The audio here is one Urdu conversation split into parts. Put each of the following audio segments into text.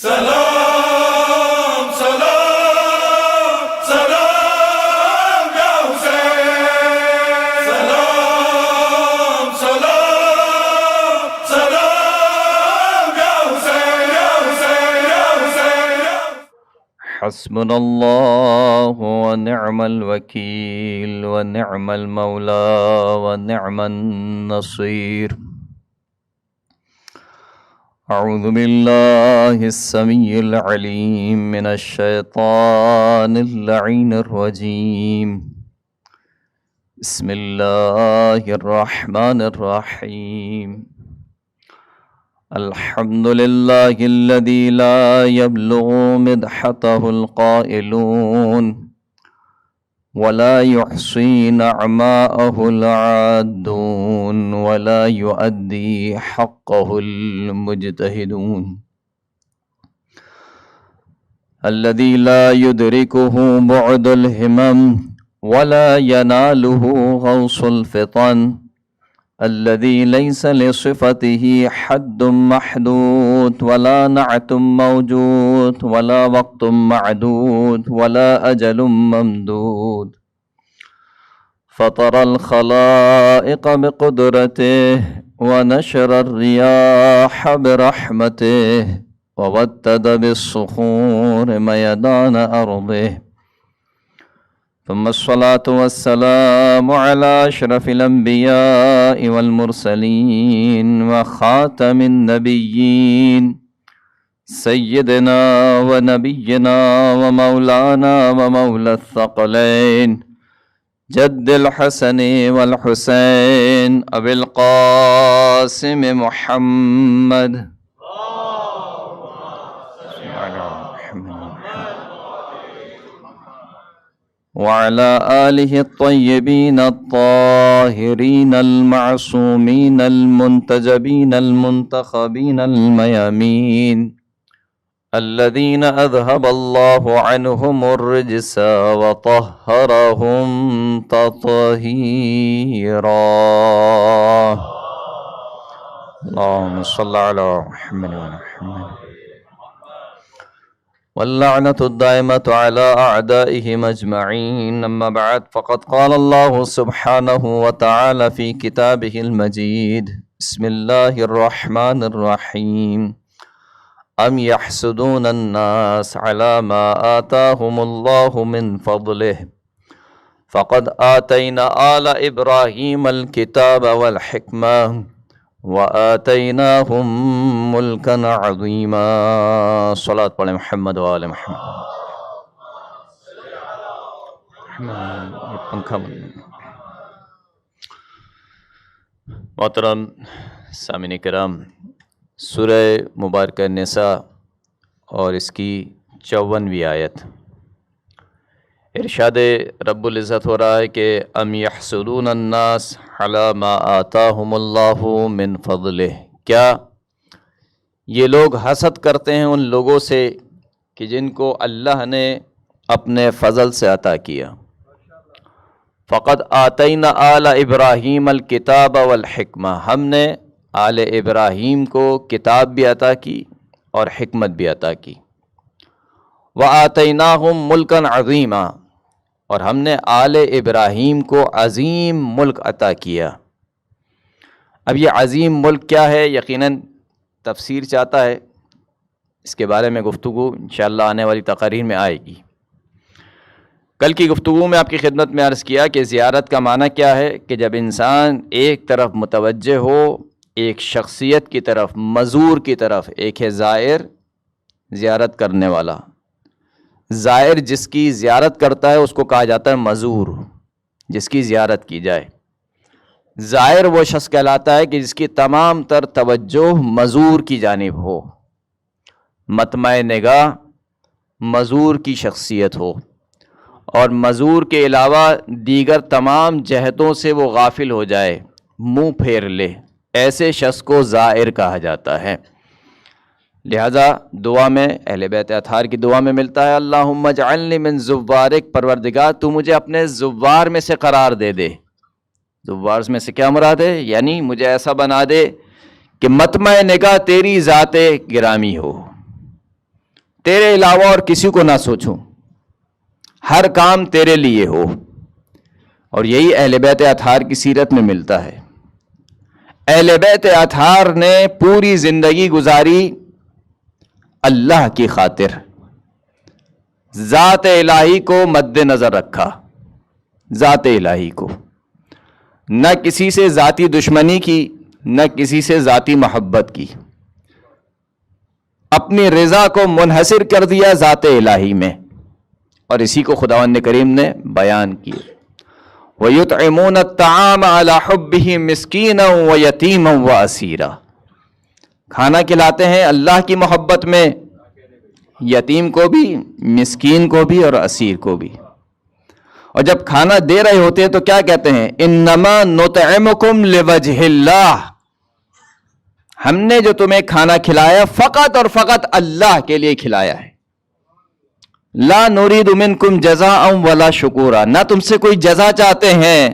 سلام سلام سلام یا حسین، سلام سلام سلام یا حسین، یا حسین، یا حسین، یا حسبنا الله ونعم الوكيل ونعم المولى ونعم النصير. أعوذ بالله السميع العليم من الشيطان اللعين الرجيم. بسم الله الرحمن الرحيم. الحمد لله الذي لا يبلغ مدحته القائلون ولا يحصي نعماءه العادون ولا يؤدي حقه المجتهدون. الذي لا يدركه بعد الهمم ولا يناله غوص الفطن. الذي ليس لصفته حد محدود ولا نعت موجود ولا وقت معدود ولا أجل ممدود. فطر الخلائق بقدرته ونشر الرياح برحمته وودد بالصخور ميدان أرضه. ثم الصلاة والسلام على أشرف الأنبياء والمرسلين وخاتم النبيين سيدنا ونبينا ومولانا ومولى الثقلين جد الحسن والحسين أبي القاسم محمد وعلى آله الطيبين الطاهرين المعصومين المنتجبين المنتخبين الميامين الذين أذهب الله عنهم الرجس وطهرهم تطهيرا. اللهم صل على محمد وعلى محمد. واللعنة الدائمة على أعدائهم أجمعين. أما بعد، فقد قال الله سبحانه وتعالى في كتابه المجيد: بسم الله الرحمن الرحيم. أم يحسدون الناس على ما آتاهم الله من فضله فقد آتينا آل إبراهيم الكتاب والحكمة وآتيناهم ملكا عظيما. صلاة پڑھیں محمد وآل محمد. پنکھا محترم سامعین کرام، سورہ مبارکہ نساء اور اس کی 54ویں آیت، ارشاد رب العزت ہو رہا ہے کہ ام یحسدون الناس علی ما آتاہم اللہ من فضلہ، کیا یہ لوگ حسد کرتے ہیں ان لوگوں سے کہ جن کو اللہ نے اپنے فضل سے عطا کیا. فقد آتینا آل ابراہیم الکتاب والحکمہ، ہم نے آل ابراہیم کو کتاب بھی عطا کی اور حکمت بھی عطا کی. وآتیناہم ملکا عظیما، اور ہم نے آل ابراہیم کو عظیم ملک عطا کیا. اب یہ عظیم ملک کیا ہے؟ یقیناً تفسیر چاہتا ہے، اس کے بارے میں گفتگو انشاءاللہ آنے والی تقاریر میں آئے گی. کل کی گفتگو میں آپ کی خدمت میں عرض کیا کہ زیارت کا معنی کیا ہے کہ جب انسان ایک طرف متوجہ ہو، ایک شخصیت کی طرف، مزور کی طرف. ایک ہے زائر، زیارت کرنے والا. زائر جس کی زیارت کرتا ہے اس کو کہا جاتا ہے مزور، جس کی زیارت کی جائے. زائر وہ شخص کہلاتا ہے کہ جس کی تمام تر توجہ مزور کی جانب ہو، مطمع نگاہ مزور کی شخصیت ہو، اور مزور کے علاوہ دیگر تمام جہتوں سے وہ غافل ہو جائے، منہ پھیر لے. ایسے شخص کو زائر کہا جاتا ہے. لہذا دعا میں اہل بیت اطہار کی دعا میں ملتا ہے اللہم اجعلنی من زوارک، پروردگار تو مجھے اپنے زوار میں سے قرار دے دے. زوار میں سے کیا مراد ہے؟ یعنی مجھے ایسا بنا دے کہ مطمع نگاہ تیری ذات گرامی ہو. تیرے علاوہ اور کسی کو نہ سوچوں، ہر کام تیرے لیے ہو. اور یہی اہل بیت اطہار کی سیرت میں ملتا ہے. اہل بیت اطہار نے پوری زندگی گزاری اللہ کی خاطر، ذات الہی کو مد نظر رکھا. ذات الہی کو، نہ کسی سے ذاتی دشمنی کی، نہ کسی سے ذاتی محبت کی. اپنی رضا کو منحصر کر دیا ذات الہی میں، اور اسی کو خداوند کریم نے بیان کیا. وَيُطْعِمُونَ الطَّعَامَ عَلَى حُبِّهِ مِسْكِينًا وَيَتِيمًا وَأَسِيرًا. کھانا کھلاتے ہیں اللہ کی محبت میں، یتیم کو بھی، مسکین کو بھی، اور اسیر کو بھی. اور جب کھانا دے رہے ہوتے ہیں تو کیا کہتے ہیں؟ انما نطعمکم لوجہ اللہ. ہم نے جو تمہیں کھانا کھلایا فقط اور فقط اللہ کے لیے کھلایا ہے. لا نرید منکم جزاء ولا شکورا. نہ تم سے کوئی جزا چاہتے ہیں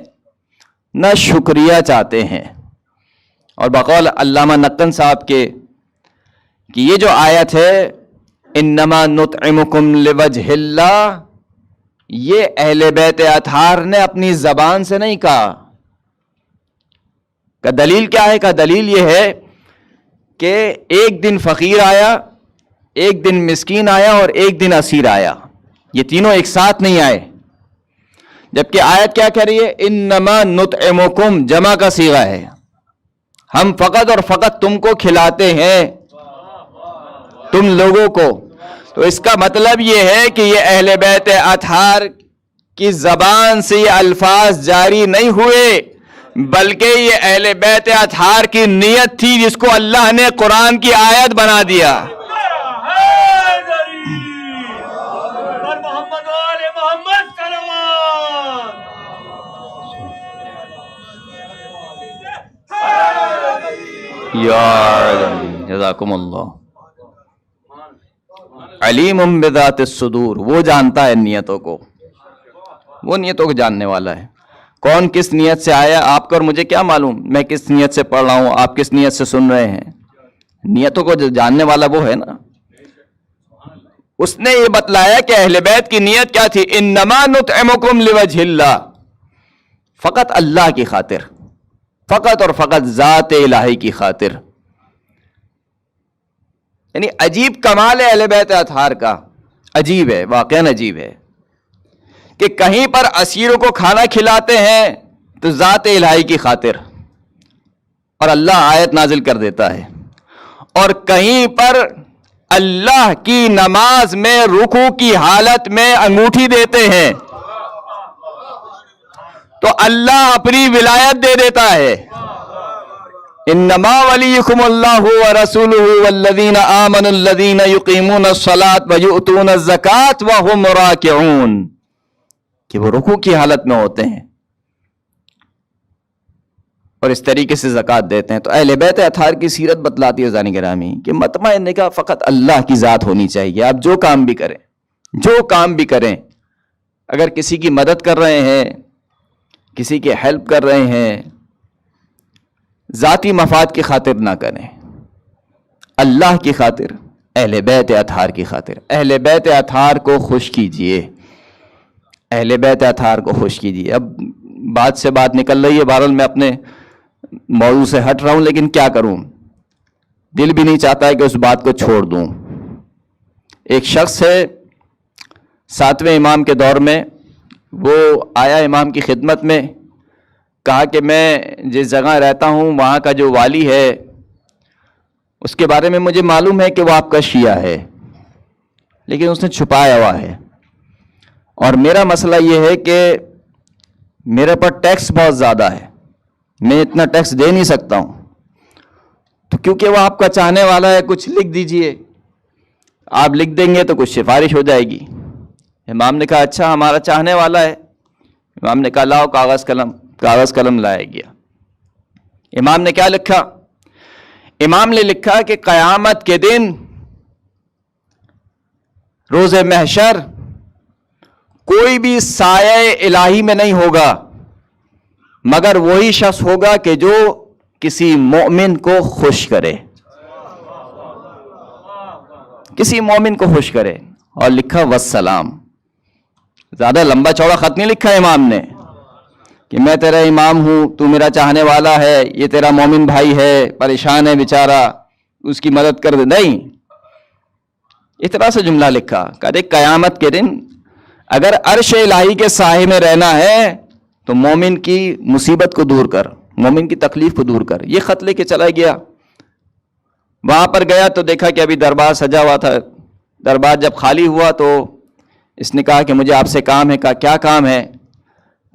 نہ شکریہ چاہتے ہیں. اور بقول علامہ نقن صاحب کے کہ یہ جو آیت ہے انما نطعمکم لوجہ اللہ، یہ اہل بیت اطہار نے اپنی زبان سے نہیں کہا. کہ دلیل کیا ہے؟ کہ دلیل یہ ہے کہ ایک دن فقیر آیا، ایک دن مسکین آیا، اور ایک دن اسیر آیا. یہ تینوں ایک ساتھ نہیں آئے. جبکہ آیت کیا کہہ رہی ہے؟ انما نطعمکم، جمع کا صیغہ ہے. ہم فقط اور فقط تم کو کھلاتے ہیں، تم لوگوں کو. تو اس کا مطلب یہ ہے کہ یہ اہل بیت اطہار کی زبان سے یہ الفاظ جاری نہیں ہوئے، بلکہ یہ اہل بیت اطہار کی نیت تھی جس کو اللہ نے قرآن کی آیت بنا دیا. جزاکم اللہ. علیم بذات الصدور، وہ جانتا ہے نیتوں کو، وہ نیتوں کو جاننے والا ہے. کون کس نیت سے آیا، آپ کو اور مجھے کیا معلوم میں کس نیت سے پڑھ رہا ہوں، آپ کس نیت سے سن رہے ہیں. نیتوں کو جو جاننے والا وہ ہے نا. اس نے یہ بتلایا کہ اہل بیت کی نیت کیا تھی. انما نطعمکم لوجہ اللہ، فقط اللہ کی خاطر، فقط اور فقط ذات الہی کی خاطر. یعنی عجیب کمال ہے اہل بیت اطہار کا. عجیب ہے، واقعاً عجیب ہے کہ کہیں پر اسیروں کو کھانا کھلاتے ہیں تو ذات الہی کی خاطر، اور اللہ آیت نازل کر دیتا ہے. اور کہیں پر اللہ کی نماز میں رکوع کی حالت میں انگوٹھی دیتے ہیں تو اللہ اپنی ولایت دے دیتا ہے. انما ولیکم اللہ ورسولہ والذین آمنوا الذین یقیمون الصلاۃ ویؤتون الزکاۃ وہم راکعون، کہ وہ رکوع کی حالت میں ہوتے ہیں اور اس طریقے سے زکوٰۃ دیتے ہیں. تو اہل بیت اطہار کی سیرت بتلاتی ہے عزیزان گرامی کہ مطمع نگاہ فقط اللہ کی ذات ہونی چاہیے. آپ جو کام بھی کریں، جو کام بھی کریں، اگر کسی کی مدد کر رہے ہیں، کسی کی ہیلپ کر رہے ہیں، ذاتی مفاد کی خاطر نہ کریں، اللہ کی خاطر، اہل بیت اطہار کی خاطر. اہل بیت اطہار کو خوش کیجئے، اہل بیت اطہار کو خوش کیجئے. اب بات سے بات نکل رہی ہے، بہرحال میں اپنے موضوع سے ہٹ رہا ہوں، لیکن کیا کروں، دل بھی نہیں چاہتا ہے کہ اس بات کو چھوڑ دوں. ایک شخص ہے 7ویں امام کے دور میں، وہ آیا امام کی خدمت میں، کہا کہ میں جس جگہ رہتا ہوں وہاں کا جو والی ہے اس کے بارے میں مجھے معلوم ہے کہ وہ آپ کا شیعہ ہے، لیکن اس نے چھپایا ہوا ہے. اور میرا مسئلہ یہ ہے کہ میرے پر ٹیکس بہت زیادہ ہے، میں اتنا ٹیکس دے نہیں سکتا ہوں، تو کیونکہ وہ آپ کا چاہنے والا ہے کچھ لکھ دیجئے. آپ لکھ دیں گے تو کچھ سفارش ہو جائے گی. امام نے کہا اچھا ہمارا چاہنے والا ہے. امام نے کہا لاؤ کاغذ قلم. کاغذ قلم لایا گیا. امام نے کیا لکھا؟ امام نے لکھا کہ قیامت کے دن روز محشر کوئی بھی سایہ الہی میں نہیں ہوگا مگر وہی شخص ہوگا کہ جو کسی مومن کو خوش کرے. کسی مومن کو خوش کرے، اور لکھا والسلام. زیادہ لمبا چوڑا خط نہیں لکھا امام نے کہ میں تیرا امام ہوں، تو میرا چاہنے والا ہے، یہ تیرا مومن بھائی ہے، پریشان ہے بیچارہ، اس کی مدد کر دے. نہیں، اس طرح سے جملہ لکھا. کہتے قیامت کے دن اگر عرش الہی کے سائے میں رہنا ہے تو مومن کی مصیبت کو دور کر، مومن کی تکلیف کو دور کر. یہ خط لے کے چلا گیا. وہاں پر گیا تو دیکھا کہ ابھی دربار سجا ہوا تھا. دربار جب خالی ہوا تو اس نے کہا کہ مجھے آپ سے کام ہے. کہا کیا کام ہے؟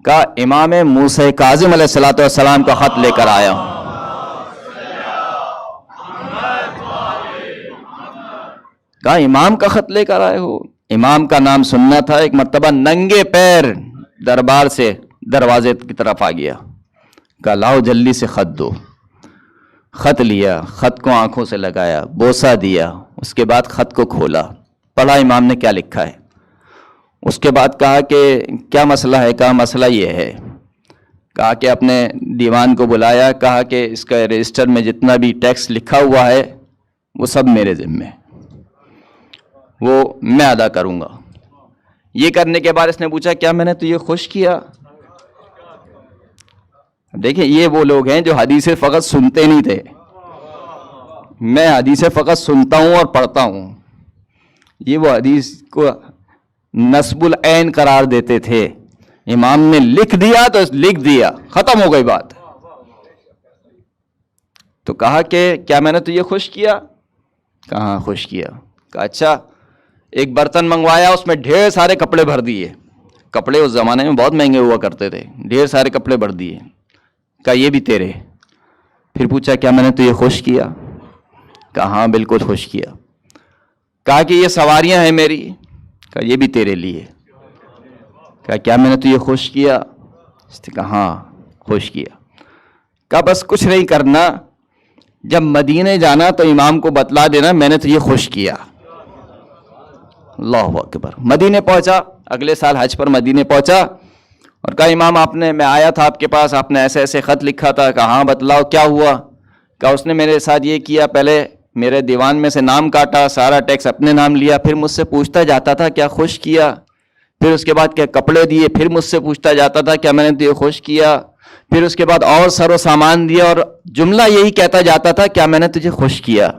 کہا امام موسیٰ کاظم علیہ الصلوۃ والسلام کا خط لے کر آیا ہوں. کہا امام کا خط لے کر آئے ہو؟ امام کا نام سننا تھا. ایک مرتبہ ننگے پیر دربار سے دروازے کی طرف آ گیا. کہا لاؤ جلدی سے خط دو. خط لیا، خط کو آنکھوں سے لگایا، بوسہ دیا. اس کے بعد خط کو کھولا، پڑھا امام نے کیا لکھا ہے. اس کے بعد کہا کہ کیا مسئلہ ہے؟ کہا مسئلہ یہ ہے. کہا کہ اپنے دیوان کو بلایا. کہا کہ اس کا رجسٹر میں جتنا بھی ٹیکس لکھا ہوا ہے وہ سب میرے ذمے، وہ میں ادا کروں گا. یہ کرنے کے بعد اس نے پوچھا کیا میں نے تو یہ خوش کیا؟ دیکھیں یہ وہ لوگ ہیں جو حدیثیں فقط سنتے نہیں تھے. میں حدیثیں فقط سنتا ہوں اور پڑھتا ہوں. یہ وہ حدیث کو نصب العین قرار دیتے تھے. امام نے لکھ دیا تو لکھ دیا، ختم ہو گئی بات. تو کہا کہ کیا میں نے تو یہ خوش کیا؟ کہاں خوش کیا. کہا اچھا. ایک برتن منگوایا، اس میں ڈھیر سارے کپڑے بھر دیے. کپڑے اس زمانے میں بہت مہنگے ہوا کرتے تھے. ڈھیر سارے کپڑے بھر دیے. کہا یہ بھی تیرے. پھر پوچھا کیا میں نے تو یہ خوش کیا؟ کہا ہاں بالکل خوش کیا. کہا کہ یہ سواریاں ہیں میری. کہا یہ بھی تیرے لیے. کہا کیا میں نے تو یہ خوش کیا؟ اس نے کہا ہاں خوش کیا. کہا بس کچھ نہیں کرنا، جب مدینے جانا تو امام کو بتلا دینا میں نے تو یہ خوش کیا. اللہ اکبر. مدینے پہنچا، اگلے سال حج پر مدینے پہنچا اور کہا امام میں آیا تھا آپ کے پاس، آپ نے ایسے ایسے خط لکھا تھا. کہا ہاں بتلاؤ کیا ہوا؟ کہا اس نے میرے ساتھ یہ کیا، پہلے میرے دیوان میں سے نام کاٹا، سارا ٹیکس اپنے نام لیا، پھر مجھ سے پوچھتا جاتا تھا کیا خوش کیا. پھر اس کے بعد کیا کپڑے دیے، پھر مجھ سے پوچھتا جاتا تھا کیا میں نے تو یہ خوش کیا. پھر اس کے بعد اور سر و سامان دیا اور جملہ یہی کہتا جاتا تھا کیا میں نے تجھے خوش کیا.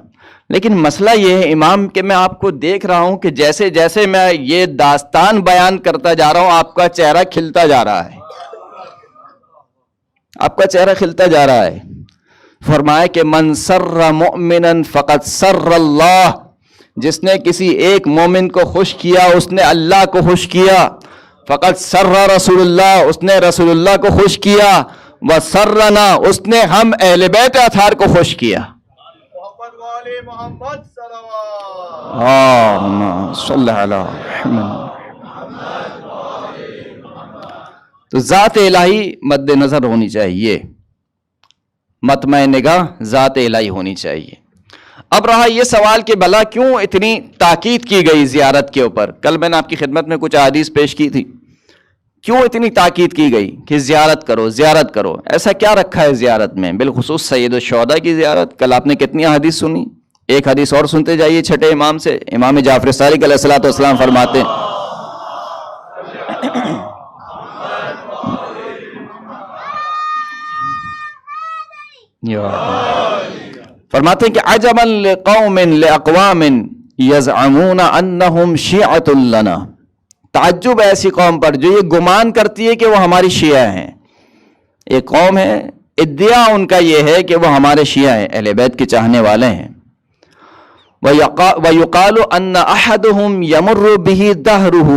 لیکن مسئلہ یہ ہے امام کہ میں آپ کو دیکھ رہا ہوں کہ جیسے جیسے میں یہ داستان بیان کرتا جا رہا ہوں آپ کا چہرہ کھلتا جا رہا ہے، آپ کا چہرہ کھلتا جا رہا ہے. فرمایا کہ من سر مؤمنا فقد سر اللہ، جس نے کسی ایک مومن کو خوش کیا اس نے اللہ کو خوش کیا. فقد سر رسول اللہ، اس نے رسول اللہ کو خوش کیا. وسرنا، اس نے ہم اہل بیت اطہار کو خوش کیا. محمد صلوات. اللہم صلی علی محمد. تو ذات الہی مد نظر ہونی چاہیے، مطمع نگاہ ذات الہی ہونی چاہیے. اب رہا یہ سوال کہ بھلا کیوں اتنی تاکید کی گئی زیارت کے اوپر. کل میں نے آپ کی خدمت میں کچھ احادیث پیش کی تھی. کیوں اتنی تاکید کی گئی کہ زیارت کرو زیارت کرو؟ ایسا کیا رکھا ہے زیارت میں؟ بالخصوص سید الشہداء کی زیارت. کل آپ نے کتنی احادیث سنی. ایک حدیث اور سنتے جائیے چھٹے امام سے. امام جعفر صادق علیہ الصلوۃ والسلام فرماتے ہیں فرماتے ہیں کہ عجبا لقوم لاقوام یزعمون انہم شیعۃ لنا. تعجب ایسی قوم پر جو یہ گمان کرتی ہے کہ وہ ہماری شیعہ ہیں. ایک قوم ہے ادعا ان کا یہ ہے کہ وہ ہمارے شیعہ ہیں، اہل بیت کے چاہنے والے ہیں. وَيُقَالُ أَنَّ أَحَدُهُمْ يَمُرُّ بِهِ دَهْرُهُ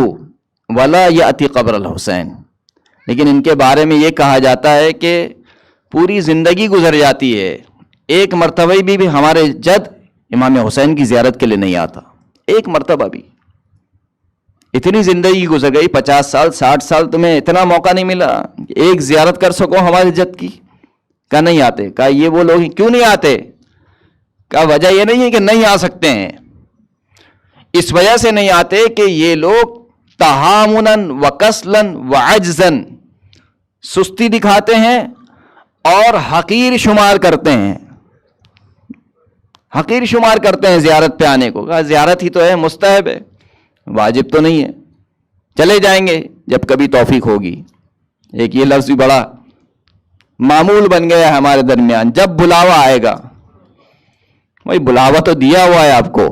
وَلَا يَأْتِي قَبْرَ الْحُسَيْن. لیکن ان کے بارے میں یہ کہا جاتا ہے کہ پوری زندگی گزر جاتی ہے، ایک مرتبہ بھی ہمارے جد امام حسین کی زیارت کے لیے نہیں آتا. ایک مرتبہ بھی. اتنی زندگی گزر گئی، 50 سال 60 سال، تمہیں اتنا موقع نہیں ملا کہ ایک زیارت کر سکو ہمارے جد کی. کہا نہیں آتے. کہا یہ وہ لوگ کیوں نہیں آتے؟ کہا وجہ یہ نہیں ہے کہ نہیں آ سکتے ہیں، اس وجہ سے نہیں آتے کہ یہ لوگ تہامناً وکسلاً وعجزاً سستی دکھاتے ہیں اور حقیر شمار کرتے ہیں. حقیر شمار کرتے ہیں زیارت پہ آنے کو. کہا زیارت ہی تو ہے, مستحب ہے, واجب تو نہیں ہے, چلے جائیں گے جب کبھی توفیق ہوگی. ایک یہ لفظ بھی بڑا معمول بن گیا ہے ہمارے درمیان, جب بلاوا آئے گا. بھائی بلاوا تو دیا ہوا ہے آپ کو,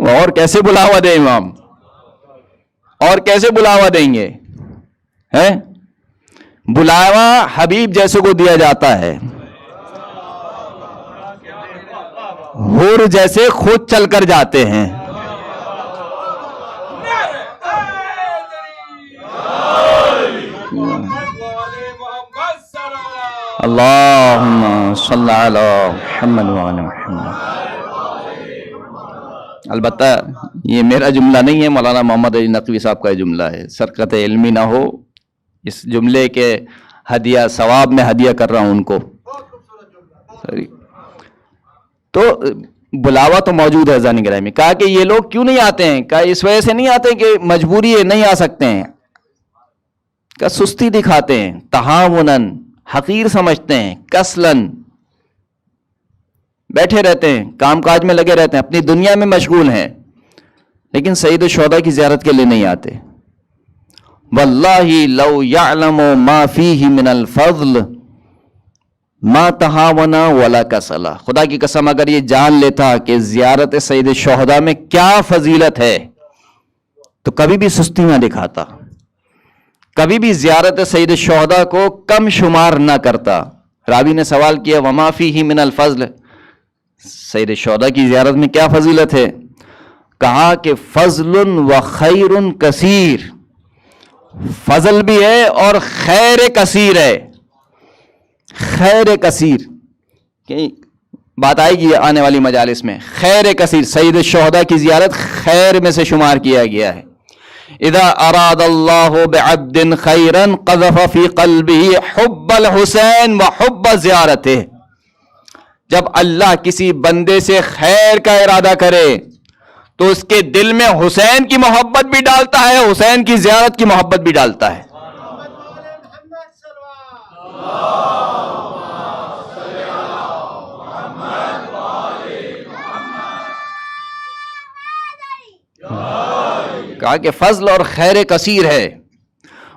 اور کیسے بلاوا دیں امام, اور کیسے بلاوا دیں گے؟ ہے بلاوا حبیب جیسے کو دیا جاتا ہے, حور جیسے خود چل کر جاتے ہیں. اللہم صلی علی محمد وعلی محمد. البتہ یہ میرا جملہ نہیں ہے, مولانا محمد علی نقوی صاحب کا جملہ ہے. سرقت علمی نہ ہو, اس جملے کے ہدیہ ثواب میں ہدیہ کر رہا ہوں ان کو. تو بلاوا تو موجود ہے حضرات گرامی. کہا کہ یہ لوگ کیوں نہیں آتے ہیں؟ کہا اس وجہ سے نہیں آتے کہ مجبوری ہے, نہیں آ سکتے ہیں. کہا سستی دکھاتے ہیں, تہاوناً حقیر سمجھتے ہیں, کسلن بیٹھے رہتے ہیں, کام کاج میں لگے رہتے ہیں, اپنی دنیا میں مشغول ہیں, لیکن سید الشہداء کی زیارت کے لیے نہیں آتے. واللہ لو یعلم ما فیہ من الفضل ما تہاونا ولا کسلا. خدا کی قسم اگر یہ جان لیتا کہ زیارت سید الشہداء میں کیا فضیلت ہے تو کبھی بھی سستی نہ دکھاتا, کبھی بھی زیارت سید الشہداء کو کم شمار نہ کرتا. راوی نے سوال کیا وما فیہ من الفضل, سید الشہداء کی زیارت میں کیا فضیلت ہے؟ کہا کہ فضل و خیر کثیر, فضل بھی ہے اور خیر کثیر ہے. خیر کثیر بات آئے گی آنے والی مجالس میں. خیر کثیر, سید الشہداء کی زیارت خیر میں سے شمار کیا گیا ہے. اذا اراد اللہ بعبد خیرا قذف فی قلبہ حب الحسین وحب زیارتہ. جب اللہ کسی بندے سے خیر کا ارادہ کرے تو اس کے دل میں حسین کی محبت بھی ڈالتا ہے, حسین کی زیارت کی محبت بھی ڈالتا ہے. کہا کہ فضل اور خیر کثیر ہے.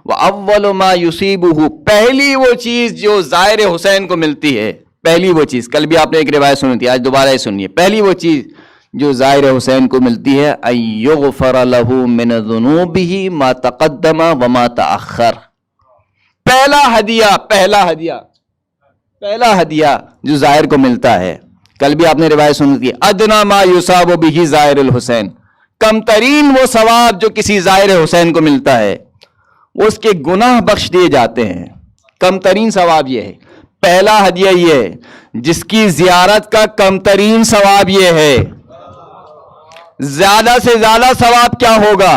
وَأَوَّلُ مَا يُصِيبُهُ, پہلی وہ چیز جو زائر حسین کو ملتی ہے, پہلی وہ چیز, کل بھی آپ نے ایک روایت سنی تھی, آج دوبارہ ہی سنیے. پہلی وہ چیز جو زائر حسین کو ملتی ہے أَن يُغْفَرَ لَهُ مِنَ ذُنُوبِهِ مَا تَقَدَّمَ وَمَا تَأَخَّرَ. پہلا ہدیہ جو زائر کو ملتا ہے, کل بھی آپ نے روایت سنی تھی, أَدْنَى مَا يُصَابُ بِهِ زائر الحسین. کم ترین وہ ثواب جو کسی زائر حسین کو ملتا ہے وہ اس کے گناہ بخش دیے جاتے ہیں. کم ترین ثواب یہ ہے. پہلا ہدیہ یہ ہے جس کی زیارت کا کم ترین ثواب یہ ہے. زیادہ سے زیادہ ثواب کیا ہوگا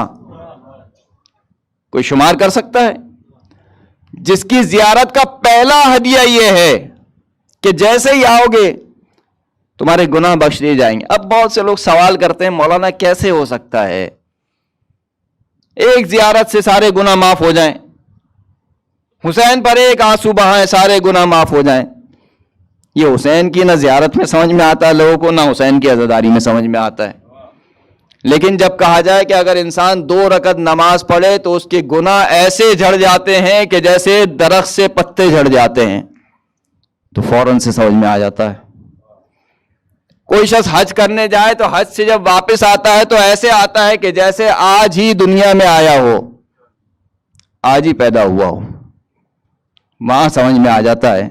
کوئی شمار کر سکتا ہے؟ جس کی زیارت کا پہلا ہدیہ یہ ہے کہ جیسے ہی آؤ گے تمہارے گناہ بخش دیے جائیں گے. اب بہت سے لوگ سوال کرتے ہیں مولانا کیسے ہو سکتا ہے ایک زیارت سے سارے گناہ معاف ہو جائیں, حسین پر ایک آنسو بہائیں سارے گناہ معاف ہو جائیں. یہ حسین کی نہ زیارت میں سمجھ میں آتا ہے لوگوں کو, نہ حسین کی عزاداری میں سمجھ میں آتا ہے. لیکن جب کہا جائے کہ اگر انسان 2 رکعت نماز پڑھے تو اس کے گناہ ایسے جھڑ جاتے ہیں کہ جیسے درخت سے پتے جھڑ جاتے ہیں, تو فوراً سے سمجھ میں آ جاتا ہے. کوئی شخص حج کرنے جائے تو حج سے جب واپس آتا ہے تو ایسے آتا ہے کہ جیسے آج ہی دنیا میں آیا ہو, آج ہی پیدا ہوا ہو. وہاں سمجھ میں آ جاتا ہے.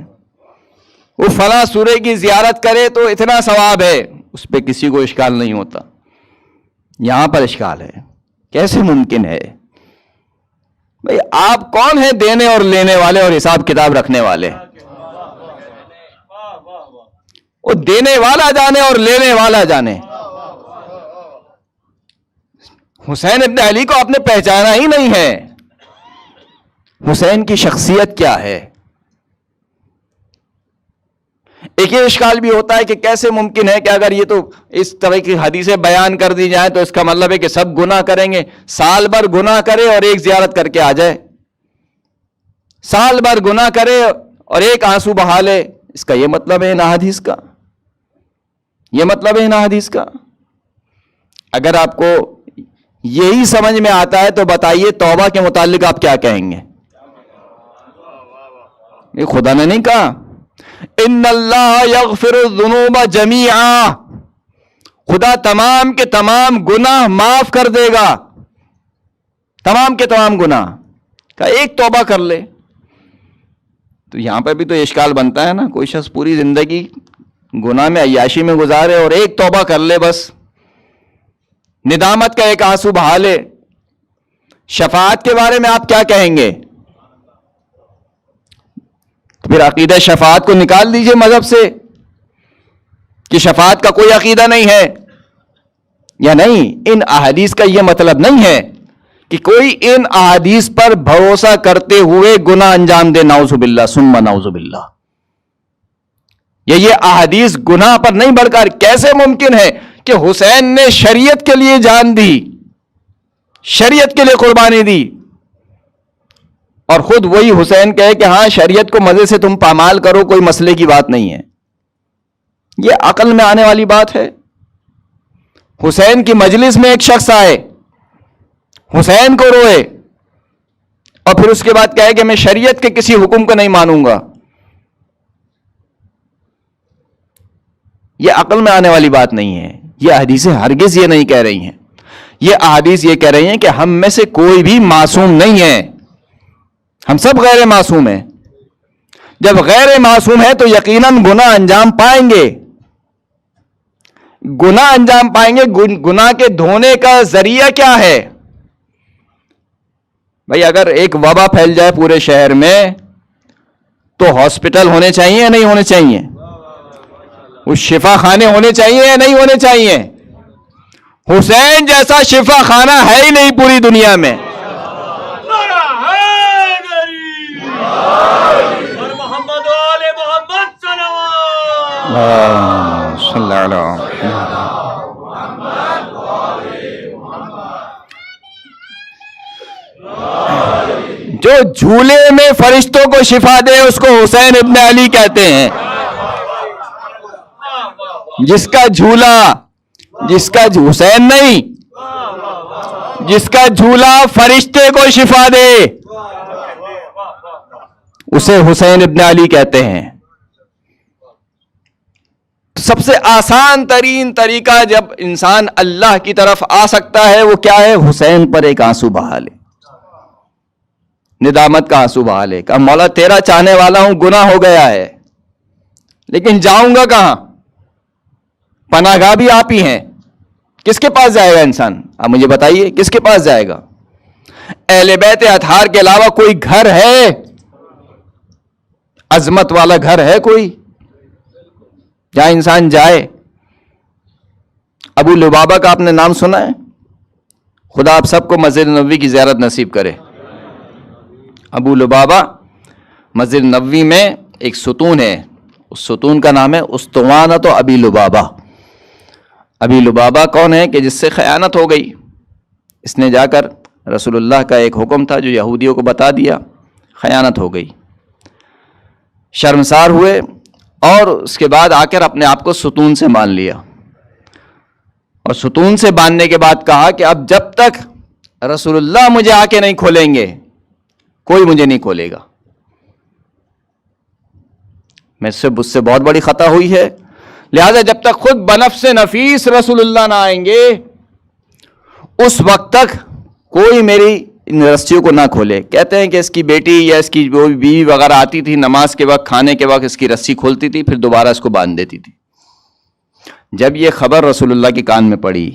وہ فلاں سورے کی زیارت کرے تو اتنا ثواب ہے, اس پہ کسی کو اشکال نہیں ہوتا. یہاں پر اشکال ہے, کیسے ممکن ہے بھئی؟ آپ کون ہیں دینے اور لینے والے اور حساب کتاب رکھنے والے؟ وہ دینے والا جانے اور لینے والا جانے. حسین ابن علی کو آپ نے پہچانا ہی نہیں ہے. حسین کی شخصیت کیا ہے؟ ایک یہ اشکال بھی ہوتا ہے کہ کیسے ممکن ہے کہ اگر یہ تو اس طرح کی حدیثیں بیان کر دی جائیں تو اس کا مطلب ہے کہ سب گناہ کریں گے. سال بھر گناہ کرے اور ایک زیارت کر کے آ جائے, سال بھر گناہ کرے اور ایک آنسو بہا لے, اس کا یہ مطلب ہے نا حدیث کا؟ یہ مطلب ہے ان حدیث کا. اگر آپ کو یہی سمجھ میں آتا ہے تو بتائیے توبہ کے متعلق آپ کیا کہیں گے؟ یہ خدا نے نہیں کہا ان اللہ یغفر الذنوب جمیعا، خدا تمام کے تمام گناہ معاف کر دے گا، تمام کے تمام گناہ کا ایک توبہ کر لے. تو یہاں پہ بھی تو اشکال بنتا ہے نا، کوئی شخص پوری زندگی گناہ میں عیاشی میں گزارے اور ایک توبہ کر لے، بس ندامت کا ایک آنسو بہا لے. شفاعت کے بارے میں آپ کیا کہیں گے؟ پھر عقیدہ شفاعت کو نکال دیجئے مذہب سے کہ شفاعت کا کوئی عقیدہ نہیں ہے یا نہیں. ان احادیث کا یہ مطلب نہیں ہے کہ کوئی ان احادیث پر بھروسہ کرتے ہوئے گناہ انجام دے، نعوذ باللہ ثم نعوذ باللہ. یہ احادیث گناہ پر نہیں بڑھکار. کیسے ممکن ہے کہ حسین نے شریعت کے لیے جان دی، شریعت کے لیے قربانی دی، اور خود وہی حسین کہے کہ ہاں شریعت کو مزے سے تم پامال کرو، کوئی مسئلے کی بات نہیں ہے؟ یہ عقل میں آنے والی بات ہے؟ حسین کی مجلس میں ایک شخص آئے، حسین کو روئے، اور پھر اس کے بعد کہے کہ میں شریعت کے کسی حکم کو نہیں مانوں گا. یہ عقل میں آنے والی بات نہیں ہے. یہ حدیثیں ہرگز یہ نہیں کہہ رہی ہیں. یہ احادیث یہ کہہ رہی ہیں کہ ہم میں سے کوئی بھی معصوم نہیں ہے، ہم سب غیر معصوم ہیں. جب غیر معصوم ہے تو یقیناً گناہ انجام پائیں گے، گناہ انجام پائیں گے. گناہ کے دھونے کا ذریعہ کیا ہے بھائی؟ اگر ایک وبا پھیل جائے پورے شہر میں تو ہاسپٹل ہونے چاہیے یا نہیں ہونے چاہیے؟ اس شفا خانے ہونے چاہیے یا نہیں ہونے چاہیے؟ حسین جیسا شفا خانہ ہے ہی نہیں پوری دنیا میں. جو جھولے میں فرشتوں کو شفا دے اس کو حسین ابن علی کہتے ہیں. جس کا جھولا، جس کا حسین نہیں، جس کا جھولا فرشتے کو شفا دے اسے حسین ابن علی کہتے ہیں. سب سے آسان ترین طریقہ جب انسان اللہ کی طرف آ سکتا ہے وہ کیا ہے؟ حسین پر ایک آنسو بہا لے، ندامت کا آنسو بہا لے. کہ مولا تیرا چاہنے والا ہوں، گناہ ہو گیا ہے، لیکن جاؤں گا کہاں؟ پناہ گاہ بھی آپ ہی ہیں. کس کے پاس جائے گا انسان؟ آپ مجھے بتائیے کس کے پاس جائے گا؟ اہل بیت اطہار کے علاوہ کوئی گھر ہے عظمت والا گھر ہے کوئی جہاں انسان جائے؟ ابو لبابہ کا آپ نے نام سنا ہے؟ خدا آپ سب کو مسجد نبوی کی زیارت نصیب کرے. ابو لبابہ مسجد نبوی میں ایک ستون ہے، اس ستون کا نام ہے استوانۃ ابی لبابہ. ابی لبابہ کون ہے کہ جس سے خیانت ہو گئی؟ اس نے جا کر رسول اللہ کا ایک حکم تھا جو یہودیوں کو بتا دیا، خیانت ہو گئی، شرمسار ہوئے، اور اس کے بعد آ کر اپنے آپ کو ستون سے مان لیا. اور ستون سے باندھنے کے بعد کہا کہ اب جب تک رسول اللہ مجھے آ کے نہیں کھولیں گے کوئی مجھے نہیں کھولے گا. مجھ سے بہت بڑی خطا ہوئی ہے، لہذا جب تک خود بنفس نفیس رسول اللہ نہ آئیں گے اس وقت تک کوئی میری ان رسیوں کو نہ کھولے. کہتے ہیں کہ اس کی بیٹی یا اس کی جو بیوی وغیرہ آتی تھی، نماز کے وقت کھانے کے وقت اس کی رسی کھولتی تھی، پھر دوبارہ اس کو باندھ دیتی تھی. جب یہ خبر رسول اللہ کے کان میں پڑی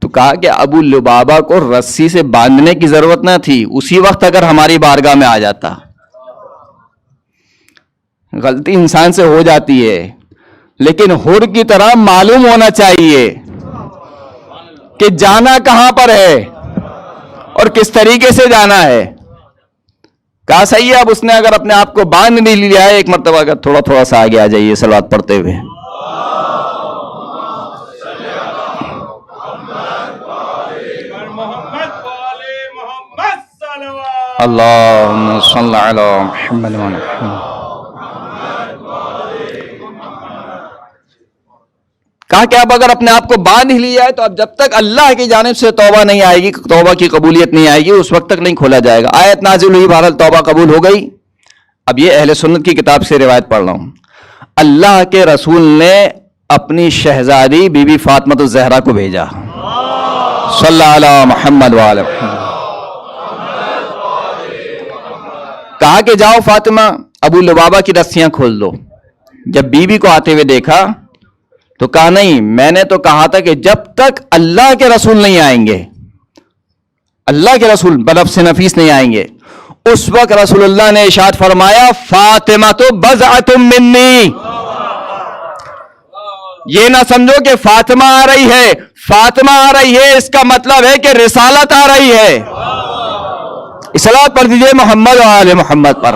تو کہا کہ ابو لبابہ کو رسی سے باندھنے کی ضرورت نہ تھی، اسی وقت اگر ہماری بارگاہ میں آ جاتا. غلطی انسان سے ہو جاتی ہے، لیکن حر کی طرح معلوم ہونا چاہیے کہ جانا کہاں پر ہے اور کس طریقے سے جانا ہے. کہا صحیح ہے. اب اس نے اگر اپنے آپ کو باندھ نہیں لیا ہے، ایک مرتبہ اگر تھوڑا تھوڑا سا آگے آ جائیے صلوات پڑھتے ہوئے. اللہم صلی علی محمد و علی محمد. کہا کہ اب اگر اپنے آپ کو باندھ ہی لیا ہے تو اب جب تک اللہ کی جانب سے توبہ نہیں آئے گی, توبہ کی قبولیت نہیں آئے گی, اس وقت تک نہیں کھولا جائے گا. آیت نازل ہوئی, بہرحال توبہ قبول ہو گئی. اب یہ اہل سنت کی کتاب سے روایت پڑھ رہا ہوں. اللہ کے رسول نے اپنی شہزادی بی بی فاطمہ الزہرا کو بھیجا, صلی اللہ علیہ محمد وعلی محمد. کہا کہ جاؤ فاطمہ ابو لبابہ کی رسیاں کھول دو. جب بی بی کو آتے ہوئے دیکھا تو کہا نہیں, میں نے تو کہا تھا کہ جب تک اللہ کے رسول نہیں آئیں گے, اللہ کے رسول بنفس نفیس نہیں آئیں گے. اس وقت رسول اللہ نے ارشاد فرمایا فاطمہ تو بضعۃ منی. یہ نہ سمجھو کہ فاطمہ آ رہی ہے, فاطمہ آ رہی ہے اس کا مطلب ہے کہ رسالت آ رہی ہے. صلوات پڑھ دیجئے محمد و آل محمد پر.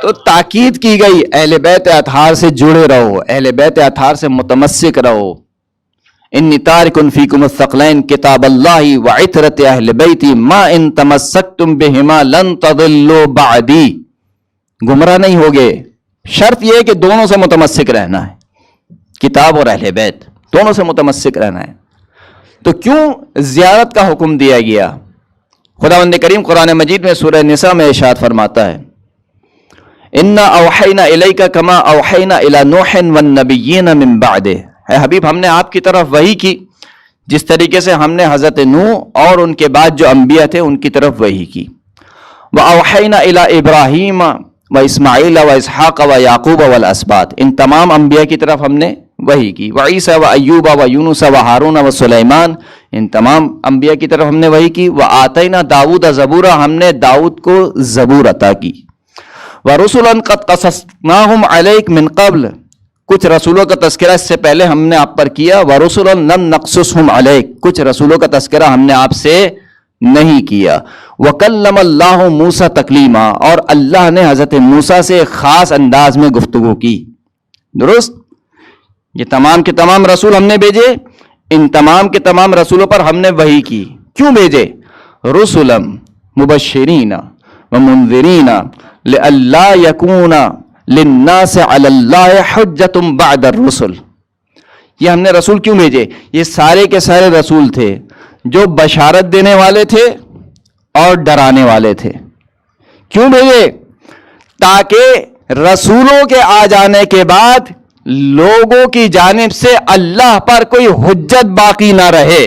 تو تاکید کی گئی اہل بیت اطہار سے جڑے رہو, اہل بیت اطہار سے متمسک رہو. انی تارک فیکم الثقلین کتاب اللہ وعطرۃ اہل بیتی ما ان تمسکتم بہما لن تضلوا بعدی. گمراہ نہیں ہوگے, شرط یہ ہے کہ دونوں سے متمسک رہنا ہے, کتاب اور اہل بیت دونوں سے متمسک رہنا ہے. تو کیوں زیارت کا حکم دیا گیا؟ خداوند کریم قرآن مجید میں سورہ نساء میں ارشاد فرماتا ہے انا اوحینا الیک کما اوحینا الی نوح والنبیین من بعدہ. اے حبیب ہم نے آپ کی طرف وحی کی جس طریقے سے ہم نے حضرت نوح اور ان کے بعد جو انبیاء تھے ان کی طرف وحی کی. واوحینا الی ابراہیم و اسماعیل و اسحاق و یعقوب والاسباط, ان تمام انبیاء کی طرف ہم نے وحی کی. وعیسیٰ و ایوب و یونس و ہارون و سلیمان, ان تمام انبیاء کی طرف ہم نے وحی کی. وآتینا داؤد زبورا, ہم نے داؤد کو زبور عطا کی. وَرُسُلًا قَدْ قَصَصْنَاهُمْ عَلَيْكَ مِنْ قَبْلِ, کچھ رسولوں کا تذکرہ اس سے پہلے ہم نے آپ پر کیا. وَرُسُلًا لَمْ نَقْصُصْهُمْ عَلَيْكَ, کچھ رسولوں کا تذکرہ ہم نے آپ سے نہیں کیا. وَكَلَّمَ اللَّهُ مُوسَىٰ تَكْلِيمًا, اور اللہ نے حضرت موسیٰ سے خاص انداز میں گفتگو کی. درست, یہ تمام کے تمام رسول ہم نے بھیجے, ان تمام کے تمام رسولوں پر ہم نے وحی کی. کیوں بھیجے؟ رُسُلًا مُبَشِّرِينَ وَمُنذِرِينَ لئلا یکون للناس علی اللہ حجۃ بعد الرسل. یہ ہم نے رسول کیوں بھیجے؟ یہ سارے کے سارے رسول تھے جو بشارت دینے والے تھے اور ڈرانے والے تھے. کیوں بھیجے؟ تاکہ رسولوں کے آ جانے کے بعد لوگوں کی جانب سے اللہ پر کوئی حجت باقی نہ رہے.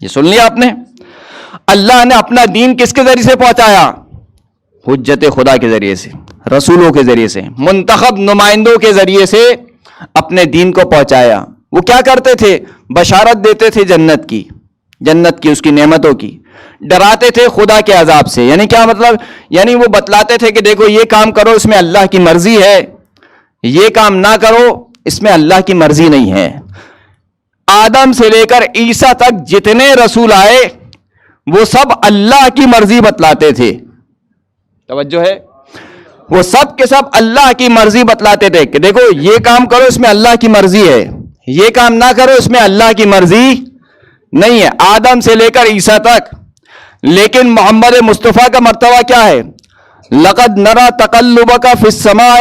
یہ سن لیا آپ نے, اللہ نے اپنا دین کس کے ذریعے سے پہنچایا؟ حجت خدا کے ذریعے سے, رسولوں کے ذریعے سے, منتخب نمائندوں کے ذریعے سے اپنے دین کو پہنچایا. وہ کیا کرتے تھے؟ بشارت دیتے تھے جنت کی, اس کی نعمتوں کی. ڈراتے تھے خدا کے عذاب سے. یعنی کیا مطلب؟ یعنی وہ بتلاتے تھے کہ دیکھو یہ کام کرو اس میں اللہ کی مرضی ہے, یہ کام نہ کرو اس میں اللہ کی مرضی نہیں ہے. آدم سے لے کر عیسیٰ تک جتنے رسول آئے وہ سب اللہ کی مرضی بتلاتے تھے. توجہ ہے, وہ سب کے سب اللہ کی مرضی بتلاتے تھے کہ دیکھو یہ کام کرو اس میں اللہ کی مرضی ہے, یہ کام نہ کرو اس میں اللہ کی مرضی نہیں ہے. آدم سے لے کر عیسیٰ تک. لیکن محمد مصطفیٰ کا مرتبہ کیا ہے؟ لقد نرى تقلبك في السماء,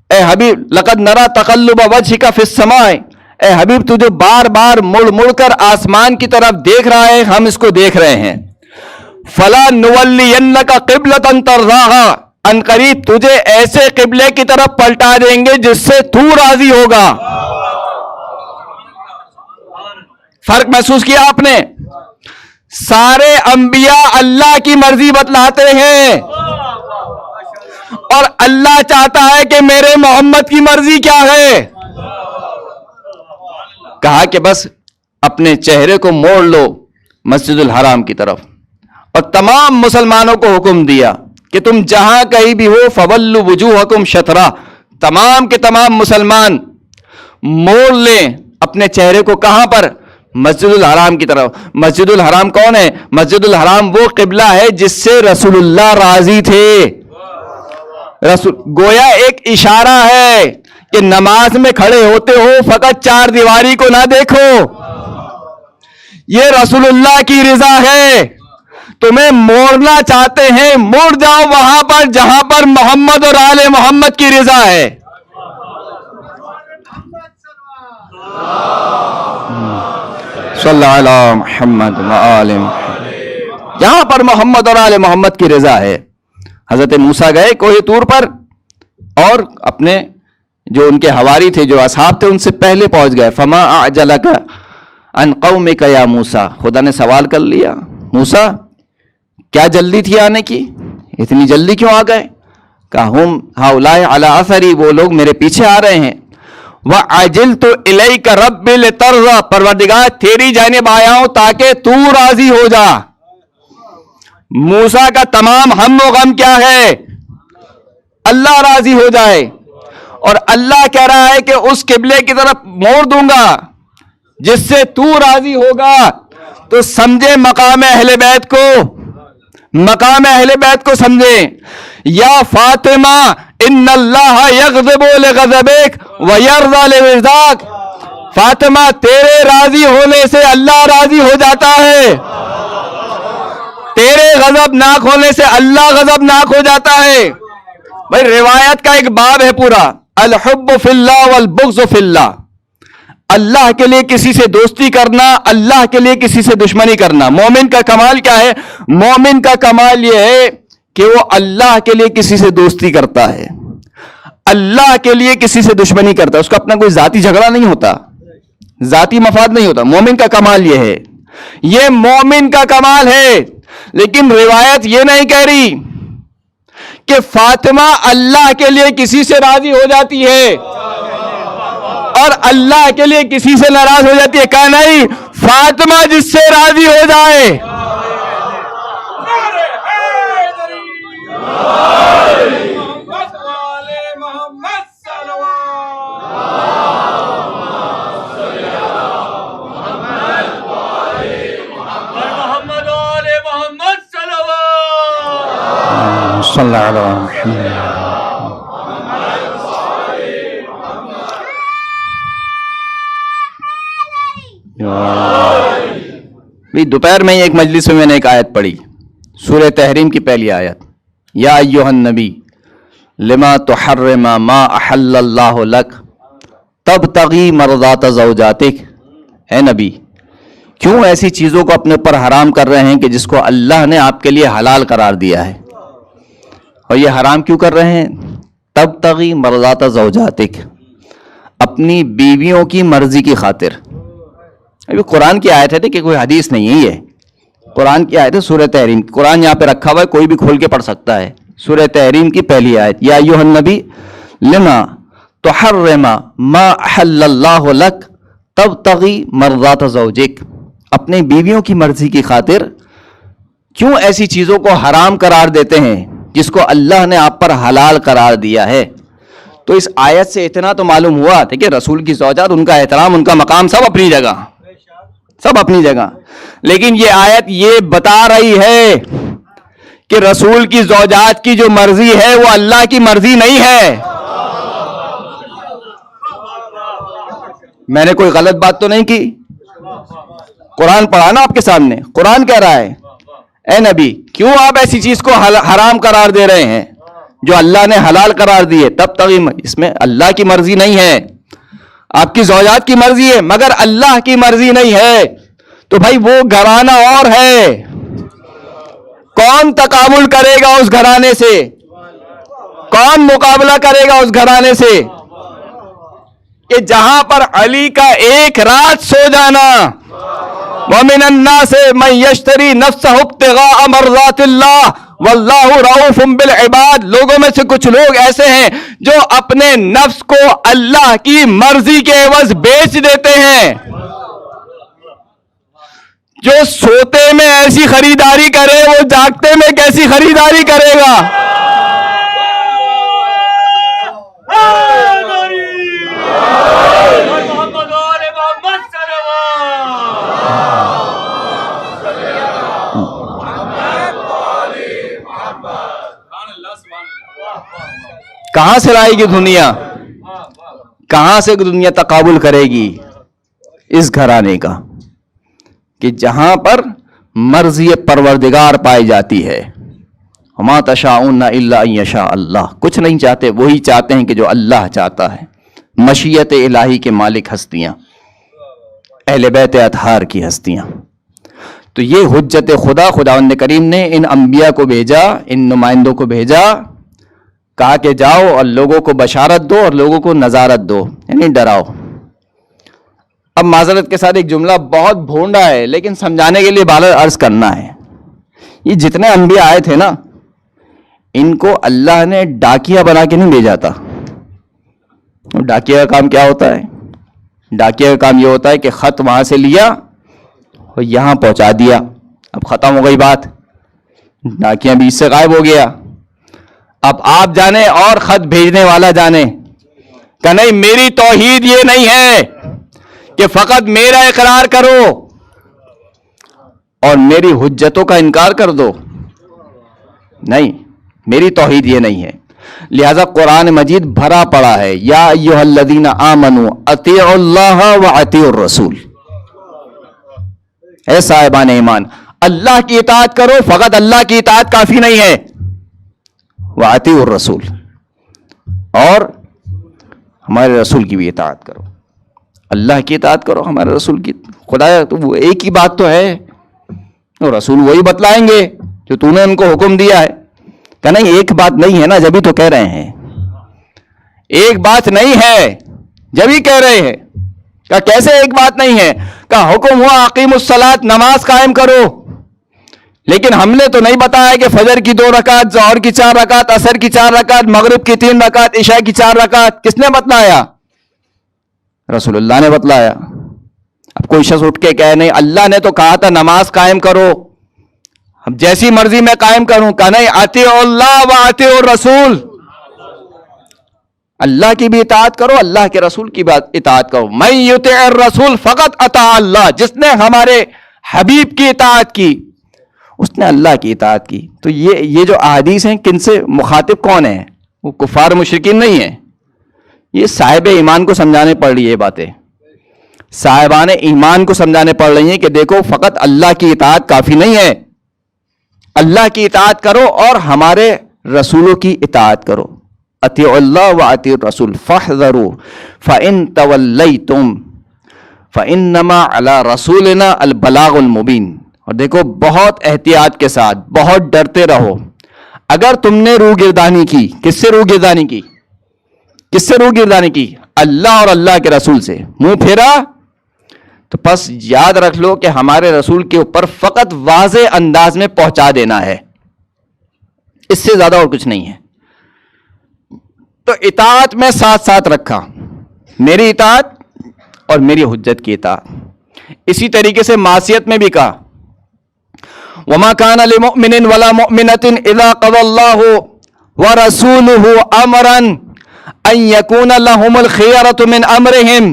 اے حبیب لقد نرى تقلب وجهك في السماء, اے حبیب تو جو بار بار مڑ مڑ کر آسمان کی طرف دیکھ رہا ہے ہم اس کو دیکھ رہے ہیں. فلا نولینک قبلۃ ترضاها, ان قریب تجھے ایسے قبلے کی طرف پلٹا دیں گے جس سے تو راضی ہوگا. فرق محسوس کیا آپ نے؟ سارے انبیاء اللہ کی مرضی بتلاتے ہیں اور اللہ چاہتا ہے کہ میرے محمد کی مرضی کیا ہے. کہا کہ بس اپنے چہرے کو موڑ لو مسجد الحرام کی طرف, اور تمام مسلمانوں کو حکم دیا کہ تم جہاں کہیں بھی ہو فولوا وجوہکم شطرہ, تمام کے تمام مسلمان موڑ لیں اپنے چہرے کو. کہاں پر؟ مسجد الحرام کی طرف. مسجد الحرام کون ہے؟ مسجد الحرام وہ قبلہ ہے جس سے رسول اللہ راضی تھے. گویا ایک اشارہ ہے کہ نماز میں کھڑے ہوتے ہو فقط چار دیواری کو نہ دیکھو, یہ رسول اللہ کی رضا ہے. تمہیں موڑنا چاہتے ہیں، مڑ جاؤ وہاں پر جہاں پر محمد اور آل محمد کی رضا ہے۔ صلی اللہ علیہ محمد وآل محمد، جہاں پر محمد اور آل محمد کی رضا ہے۔ حضرت موسیٰ گئے کوہ طور پر اور اپنے جو ان کے حواری تھے، جو اصحاب تھے، ان سے پہلے پہنچ گئے۔ فما اعجلک عن قومک یا موسیٰ، خدا نے سوال کر لیا، موسیٰ کیا جلدی تھی آنے کی، اتنی جلدی کیوں آ گئے؟ کہ ہم ہؤلاء علی اثری، وہ لوگ میرے پیچھے آ رہے ہیں۔ وعجلت الیک رب لترضی، پروردگار تیری جانب آیا ہوں تاکہ تو راضی ہو جا۔ موسیٰ کا تمام ہم و غم کیا ہے؟ اللہ راضی ہو جائے، اور اللہ کہہ رہا ہے کہ اس قبلے کی طرف موڑ دوں گا جس سے تو راضی ہوگا۔ تو سمجھے مقام اہل بیت کو، مقام اہل بیت کو سمجھے۔ یا فاطمہ ان اللہ یغضب لغضبک ویرضی لرضاک، فاطمہ تیرے راضی ہونے سے اللہ راضی ہو جاتا ہے، تیرے غضب ناک ہونے سے اللہ غضب ناک ہو جاتا ہے۔ بھائی روایت کا ایک باب ہے پورا، الحب فی اللہ والبغض فی اللہ، اللہ کے لیے کسی سے دوستی کرنا، اللہ کے لیے کسی سے دشمنی کرنا۔ مومن کا کمال کیا ہے؟ مومن کا کمال یہ ہے کہ وہ اللہ کے لیے کسی سے دوستی کرتا ہے، اللہ کے لیے کسی سے دشمنی کرتا ہے، اس کا اپنا کوئی ذاتی جھگڑا نہیں ہوتا، ذاتی مفاد نہیں ہوتا۔ مومن کا کمال یہ ہے، یہ مومن کا کمال ہے۔ لیکن روایت یہ نہیں کہہ رہی کہ فاطمہ اللہ کے لیے کسی سے راضی ہو جاتی ہے اور اللہ کے لیے کسی سے ناراض ہو جاتی ہے، کہا نہیں، فاطمہ جس سے راضی ہو جائے۔ صلی اللہ علیہ وسلم۔ دوپہر میں ایک مجلس میں نے ایک آیت پڑھی، سورہ تحریم کی پہلی آیت، یا ایھا النبی لما تحرم ما احل اللہ لک تبتغی مرضات زوجاتک، اے نبی کیوں ایسی چیزوں کو اپنے اوپر حرام کر رہے ہیں کہ جس کو اللہ نے آپ کے لیے حلال قرار دیا ہے؟ اور یہ حرام کیوں کر رہے ہیں؟ تبتغی مرضات زوجاتک، اپنی بیویوں کی مرضی کی خاطر۔ ابھی قرآن کی آیت ہے کہ کوئی حدیث نہیں ہے، یہ قرآن کی آیت ہے، سورہ تحریم۔ قرآن یہاں پہ رکھا ہوا ہے، کوئی بھی کھول کے پڑھ سکتا ہے۔ سورہ تحریم کی پہلی آیت، یا ایھا النبی لما تحرم ما احل اللہ لک تبتغی مرضات زوجک، اپنے بیویوں کی مرضی کی خاطر کیوں ایسی چیزوں کو حرام قرار دیتے ہیں جس کو اللہ نے آپ پر حلال قرار دیا ہے؟ تو اس آیت سے اتنا تو معلوم ہوا تھا کہ رسول کی زوجات، ان کا احترام، ان کا مقام سب اپنی جگہ، سب اپنی جگہ۔ لیکن یہ آیت یہ بتا رہی ہے کہ رسول کی زوجات کی جو مرضی ہے وہ اللہ کی مرضی نہیں ہے۔ میں نے کوئی غلط بات تو نہیں کی؟ قرآن پڑھا نا آپ کے سامنے، قرآن کہہ رہا ہے اے نبی کیوں آپ ایسی چیز کو حرام قرار دے رہے ہیں جو اللہ نے حلال قرار دی ہے؟ تب تک اس میں اللہ کی مرضی نہیں ہے، آپ کی زوجات کی مرضی ہے مگر اللہ کی مرضی نہیں ہے۔ تو بھائی وہ گھرانہ اور ہے، کون تقابل کرے گا اس گھرانے سے؟ کون مقابلہ کرے گا اس گھرانے سے کہ جہاں پر علی کا ایک رات سو جانا، وَمِنَ النَّاسِ مَن يَشْتَرِي نَفْسَهُ ابْتِغَاءَ مَرْضَاتِ اللَّهِ وَاللَّهُ رَءُوفٌ بِالْعِبَادِ، لوگوں میں سے کچھ لوگ ایسے ہیں جو اپنے نفس کو اللہ کی مرضی کے عوض بیچ دیتے ہیں۔ جو سوتے میں ایسی خریداری کرے وہ جاگتے میں کیسی خریداری کرے گا؟ کہاں سے لائے گی دنیا؟ کہاں سے دنیا تقابل کرے گی اس گھرانے کا کہ جہاں پر مرضی پروردگار پائی جاتی ہے. وما تشاءون الا ان یشاء اللہ. کچھ نہیں چاہتے، وہی چاہتے ہیں کہ جو اللہ چاہتا ہے. مشیت الہی کے مالک ہستیاں، اہل بیت اطہار کی ہستیاں. تو یہ حجت خدا، خداوند کریم نے ان انبیاء کو بھیجا، ان نمائندوں کو بھیجا، کہا کہ جاؤ اور لوگوں کو بشارت دو اور لوگوں کو نذارت دو، یعنی ڈراؤ. اب معذرت کے ساتھ ایک جملہ بہت بھونڈا ہے لیکن سمجھانے کے لیے بار عرض کرنا ہے. یہ جتنے انبیاء آئے تھے نا، ان کو اللہ نے ڈاکیا بنا کے نہیں بھیجا تھا. ڈاکیا کا کام کیا ہوتا ہے؟ ڈاکیا کا کام یہ ہوتا ہے کہ خط وہاں سے لیا اور یہاں پہنچا دیا. اب ختم ہو گئی بات، ڈاکیا بیچ سے غائب ہو گیا. اب آپ جانے اور خط بھیجنے والا جانے کہ نہیں، میری توحید یہ نہیں ہے کہ فقط میرا اقرار کرو اور میری حجتوں کا انکار کر دو. نہیں، میری توحید یہ نہیں ہے. لہذا قرآن مجید بھرا پڑا ہے یا ایھا الذین آمنوا اطیعوا اللہ واطیعوا الرسول. اے صاحبان ایمان، اللہ کی اطاعت کرو، فقط اللہ کی اطاعت کافی نہیں ہے. واطیعوا الرسول، اور ہمارے رسول کی بھی اطاعت کرو. اللہ کی اطاعت کرو، ہمارے رسول کی. خدا تو وہ ایک ہی بات تو ہے، اور رسول وہی بتلائیں گے جو تو نے ان کو حکم دیا ہے. کہ نہیں ایک بات نہیں ہے نا، جبھی تو کہہ رہے ہیں. ایک بات نہیں ہے جبھی کہہ رہے ہیں. کہ کیسے ایک بات نہیں ہے؟ کہ حکم ہوا اقیموا الصلاۃ، نماز قائم کرو. لیکن ہم نے تو نہیں بتایا کہ فجر کی 2 رکعت، ظہر کی 4 رکعت، عصر کی 4 رکعت، مغرب کی 3 رکعت، عشاء کی 4 رکعت. کس نے بتلایا؟ رسول اللہ نے بتلایا. اب کوئی شخص اٹھ کے کہے نہیں اللہ نے تو کہا تھا نماز قائم کرو، اب جیسی مرضی میں قائم کروں. کہ نہیں، اطیعوا اللہ واطیعوا الرسول. اللہ کی بھی اطاعت کرو، اللہ کے رسول کی بھی اطاعت کرو. من یطع الرسول فقط اطاع اللہ. جس نے ہمارے حبیب کی اطاعت کی اس نے اللہ کی اطاعت کی. تو یہ جو احادیث ہیں، کن سے مخاطب کون ہیں؟ وہ کفار مشرکین نہیں ہیں. یہ صاحب ایمان کو سمجھانے پڑ رہی ہے باتیں، صاحبان ایمان کو سمجھانے پڑ رہی ہیں کہ دیکھو فقط اللہ کی اطاعت کافی نہیں ہے. اللہ کی اطاعت کرو اور ہمارے رسولوں کی اطاعت کرو. اطیعوا اللہ واطیعوا الرسول فاحذروا فإن تولیتم فإنما علی رسولنا البلاغ المبین. اور دیکھو بہت احتیاط کے ساتھ، بہت ڈرتے رہو. اگر تم نے روح گردانی کی، کس سے روح گردانی کی؟ کس سے روح گردانی کی؟ اللہ اور اللہ کے رسول سے منہ پھیرا تو بس یاد رکھ لو کہ ہمارے رسول کے اوپر فقط واضح انداز میں پہنچا دینا ہے، اس سے زیادہ اور کچھ نہیں ہے. تو اطاعت میں ساتھ ساتھ رکھا، میری اطاعت اور میری حجت کی اطاعت. اسی طریقے سے معصیت میں بھی کہا وَمَا كَانَ لِمُؤْمِنٍ وَلَا مُؤْمِنَةٍ إِذَا قَضَى اللَّهُ وَرَسُولُهُ أَمْرًا أَن يَكُونَ لَهُمُ الْخِيَرَةُ مِنْ أَمْرِهِمْ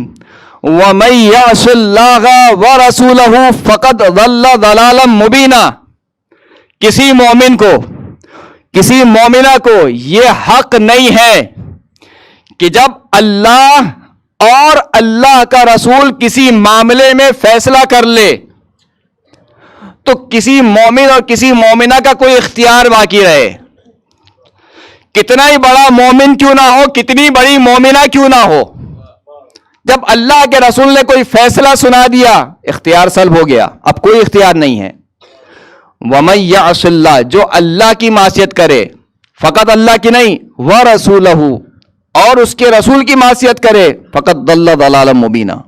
وَمَن يَعْصِ اللَّهَ وَرَسُولَهُ فَقَدْ ضَلَّ ضَلَالًا مُبِينًا. کسی مومن کو، کسی مومنہ کو یہ حق نہیں ہے کہ جب اللہ اور اللہ کا رسول کسی معاملے میں فیصلہ کر لے تو کسی مومن اور کسی مومنہ کا کوئی اختیار باقی رہے. کتنا ہی بڑا مومن کیوں نہ ہو، کتنی بڑی مومنہ کیوں نہ ہو، جب اللہ کے رسول نے کوئی فیصلہ سنا دیا اختیار سلب ہو گیا، اب کوئی اختیار نہیں ہے. وَمَن يَعْصِ اللَّهَ، جو اللہ کی معصیت کرے، فقط اللہ کی نہیں، وَرَسُولَهُ، اور اس کے رسول کی معصیت کرے، فقط ضَلَّ ضَلَالًا مُبِينًا،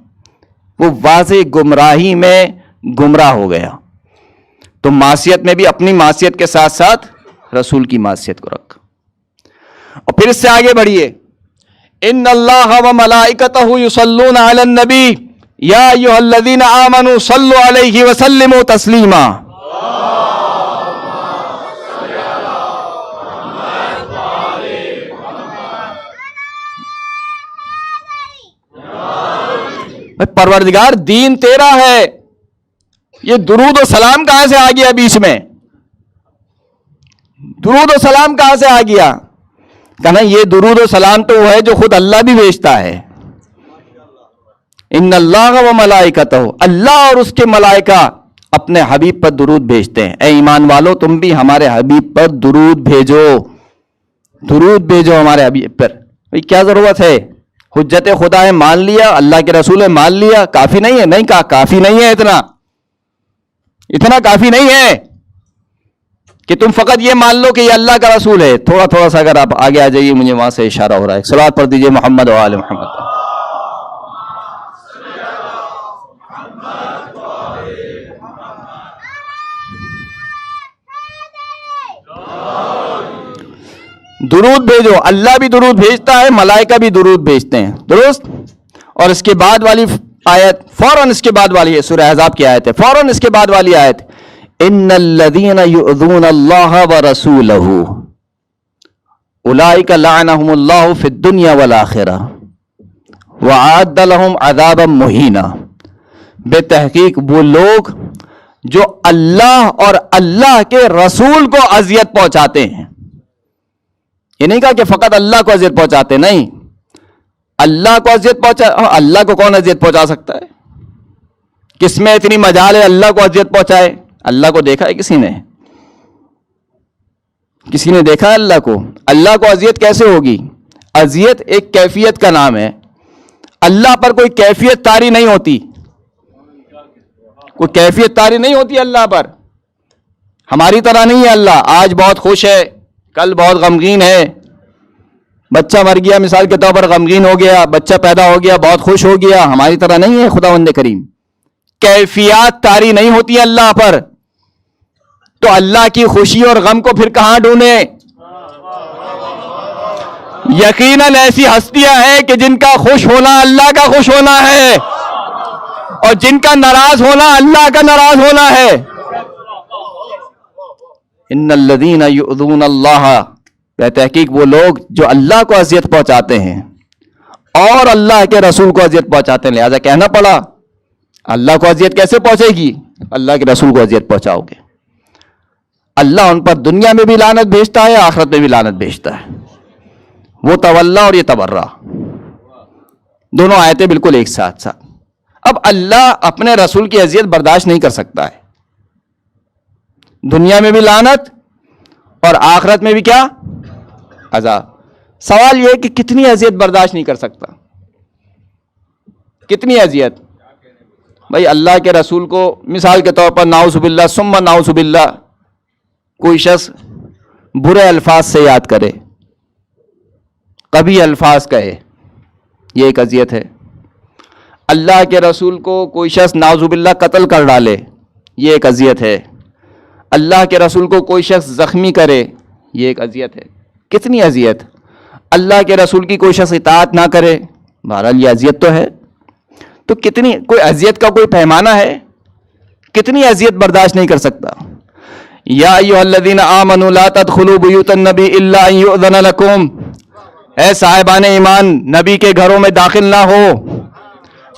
وہ واضح گمراہی میں گمراہ ہو گیا. تو معصیت میں بھی اپنی معصیت کے ساتھ ساتھ رسول کی معصیت کو رکھ. اور پھر اس سے آگے بڑھیے، ان اللہ وملائکتہ یصلون علی النبی یا ایھا الذین آمنوا صلوا علیہ وسلموا تسلیما. پروردگار دین تیرا ہے، یہ درود و سلام کہاں سے آ گیا بیچ میں؟ درود و سلام کہاں سے آ گیا؟ کہنا یہ درود و سلام تو وہ ہے جو خود اللہ بھی بھیجتا ہے. ان اللہ و ملائکتہ، اللہ اور اس کے ملائکہ اپنے حبیب پر درود بھیجتے ہیں. اے ایمان والو تم بھی ہمارے حبیب پر درود بھیجو, درود بھیجو ہمارے حبیب پر. بھئی کیا ضرورت ہے؟ حجت خدا ہے, مان لیا, اللہ کے رسول ہے, مان لیا, کافی نہیں ہے؟ نہیں کہا کافی نہیں ہے, اتنا کافی نہیں ہے کہ تم فقط یہ مان لو کہ یہ اللہ کا رسول ہے. تھوڑا تھوڑا سا اگر آپ آگے آ جائیے, مجھے وہاں سے اشارہ ہو رہا ہے. صلوات پڑھ دیجئے محمد و آل محمد. درود بھیجو. اللہ بھی درود بھیجتا ہے, ملائکہ بھی درود بھیجتے ہیں, درست. اور اس کے بعد والی آیت, فوراً اس کے بعد والی ہے, سورہ احزاب کی آیت ہے, فوراً اس کے بعد والی آیت, ان الذین یؤذون اللہ ورسولہ اولئک لعنہم اللہ فی الدنیا والآخرہ وأعد لهم عذابا مہینا. بے تحقیق وہ لوگ جو اللہ اور اللہ کے رسول کو اذیت پہنچاتے ہیں. یہ نہیں کہا کہ فقط اللہ کو اذیت پہنچاتے, نہیں, اللہ کو اذیت پہنچا. اللہ کو کون اذیت پہنچا سکتا ہے؟ کس میں اتنی مجال ہے اللہ کو اذیت پہنچائے؟ اللہ کو دیکھا ہے کسی نے؟ کسی نے دیکھا ہے اللہ کو؟ اللہ کو اذیت کیسے ہوگی؟ اذیت ایک کیفیت کا نام ہے. اللہ پر کوئی کیفیت طاری نہیں ہوتی, کوئی کیفیت طاری نہیں ہوتی اللہ پر. ہماری طرح نہیں ہے اللہ, آج بہت خوش ہے, کل بہت غمگین ہے. بچہ مر گیا مثال کے طور پر, غمگین ہو گیا, بچہ پیدا ہو گیا, بہت خوش ہو گیا. ہماری طرح نہیں ہے خداوند کریم, کیفیات طاری نہیں ہوتی اللہ پر. تو اللہ کی خوشی اور غم کو پھر کہاں ڈھونڈیں؟ یقیناً ایسی ہستیاں ہیں کہ جن کا خوش ہونا اللہ کا خوش ہونا ہے, اور جن کا ناراض ہونا اللہ کا ناراض ہونا ہے. ان الذین یؤذون اللہ, بے تحقیق وہ لوگ جو اللہ کو اذیت پہنچاتے ہیں اور اللہ کے رسول کو اذیت پہنچاتے ہیں. لہذا کہنا پڑا اللہ کو اذیت کیسے پہنچے گی؟ اللہ کے رسول کو اذیت پہنچاؤ گے. اللہ ان پر دنیا میں بھی لعنت بھیجتا ہے, آخرت میں بھی لعنت بھیجتا ہے. وہ تولا اور یہ تبرہ, دونوں آیتیں بالکل ایک ساتھ ساتھ. اب اللہ اپنے رسول کی اذیت برداشت نہیں کر سکتا ہے, دنیا میں بھی لعنت اور آخرت میں بھی کیا؟ عذاب. سوال یہ کہ کتنی اذیت برداشت نہیں کر سکتا؟ کتنی اذیت؟ بھائی اللہ کے رسول کو مثال کے طور پر نعوذ باللہ ثم نعوذ باللہ کوئی شخص برے الفاظ سے یاد کرے, کبھی الفاظ کہے, یہ ایک اذیت ہے. اللہ کے رسول کو کوئی شخص نعوذ باللہ قتل کر ڈالے, یہ ایک اذیت ہے. اللہ کے رسول کو کوئی شخص زخمی کرے, یہ ایک اذیت ہے. کتنی اذیت؟ اللہ کے رسول کی کوئی شخص اطاعت نہ کرے, بہرحال یہ اذیت تو ہے. تو کتنی, کوئی اذیت کا کوئی پیمانہ ہے؟ کتنی اذیت برداشت نہیں کر سکتا؟ یا ایھا الذین آمنوا لا تدخلوا بیوت النبی الا ان یؤذن لکم, اے صاحبان ایمان نبی کے گھروں میں داخل نہ ہو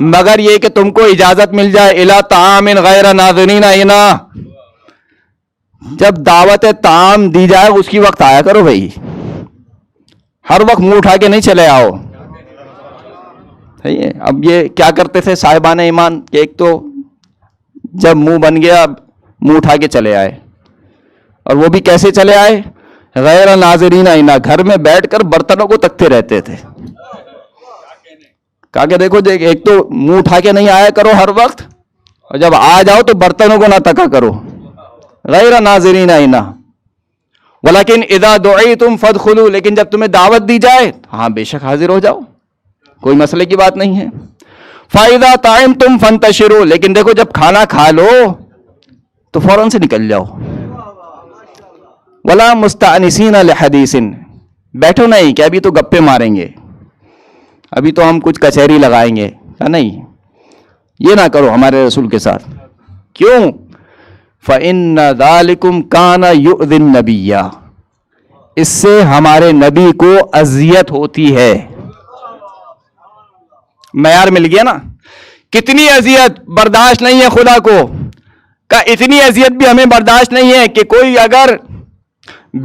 مگر یہ کہ تم کو اجازت مل جائے. الی طعام غیر ناظرین اناہ, جب دعوت طعام دی جائے اس کی وقت آیا کرو بھائی, ہر وقت منہ اٹھا کے نہیں چلے آؤ. صحیح ہے. اب یہ کیا کرتے تھے صاحبان ایمان کہ ایک تو جب منہ بن گیا منہ اٹھا کے چلے آئے, اور وہ بھی کیسے چلے آئے؟ غیر ناظرین اناہ, گھر میں بیٹھ کر برتنوں کو تکتے رہتے تھے. کہا کہ دیکھو ایک تو منہ اٹھا کے نہیں آیا کرو ہر وقت, اور جب آ جاؤ تو برتنوں کو نہ تکا کرو. غیر ناظرین اناہ ولیکن اذا دعیتم فادخلوا, لیکن جب تمہیں دعوت دی جائے ہاں بے شک حاضر ہو جاؤ, کوئی مسئلے کی بات نہیں ہے. فاذا طعمتم فانتشروا, لیکن دیکھو جب کھانا کھا لو تو فوراً سے نکل جاؤ. ولا مستأنسین لحدیث, بیٹھو نہیں کہ ابھی تو گپے ماریں گے, ابھی تو ہم کچھ کچہری لگائیں گے, نہیں, یہ نہ کرو ہمارے رسول کے ساتھ. کیوں؟ فَإِنَّ ذَلِكُمْ كَانَ يُؤْذِي النَّبِيَّ, اس سے ہمارے نبی کو اذیت ہوتی ہے. معیار مل گیا نا. کتنی اذیت برداشت نہیں ہے خدا کو, کہ اتنی اذیت بھی ہمیں برداشت نہیں ہے کہ کوئی اگر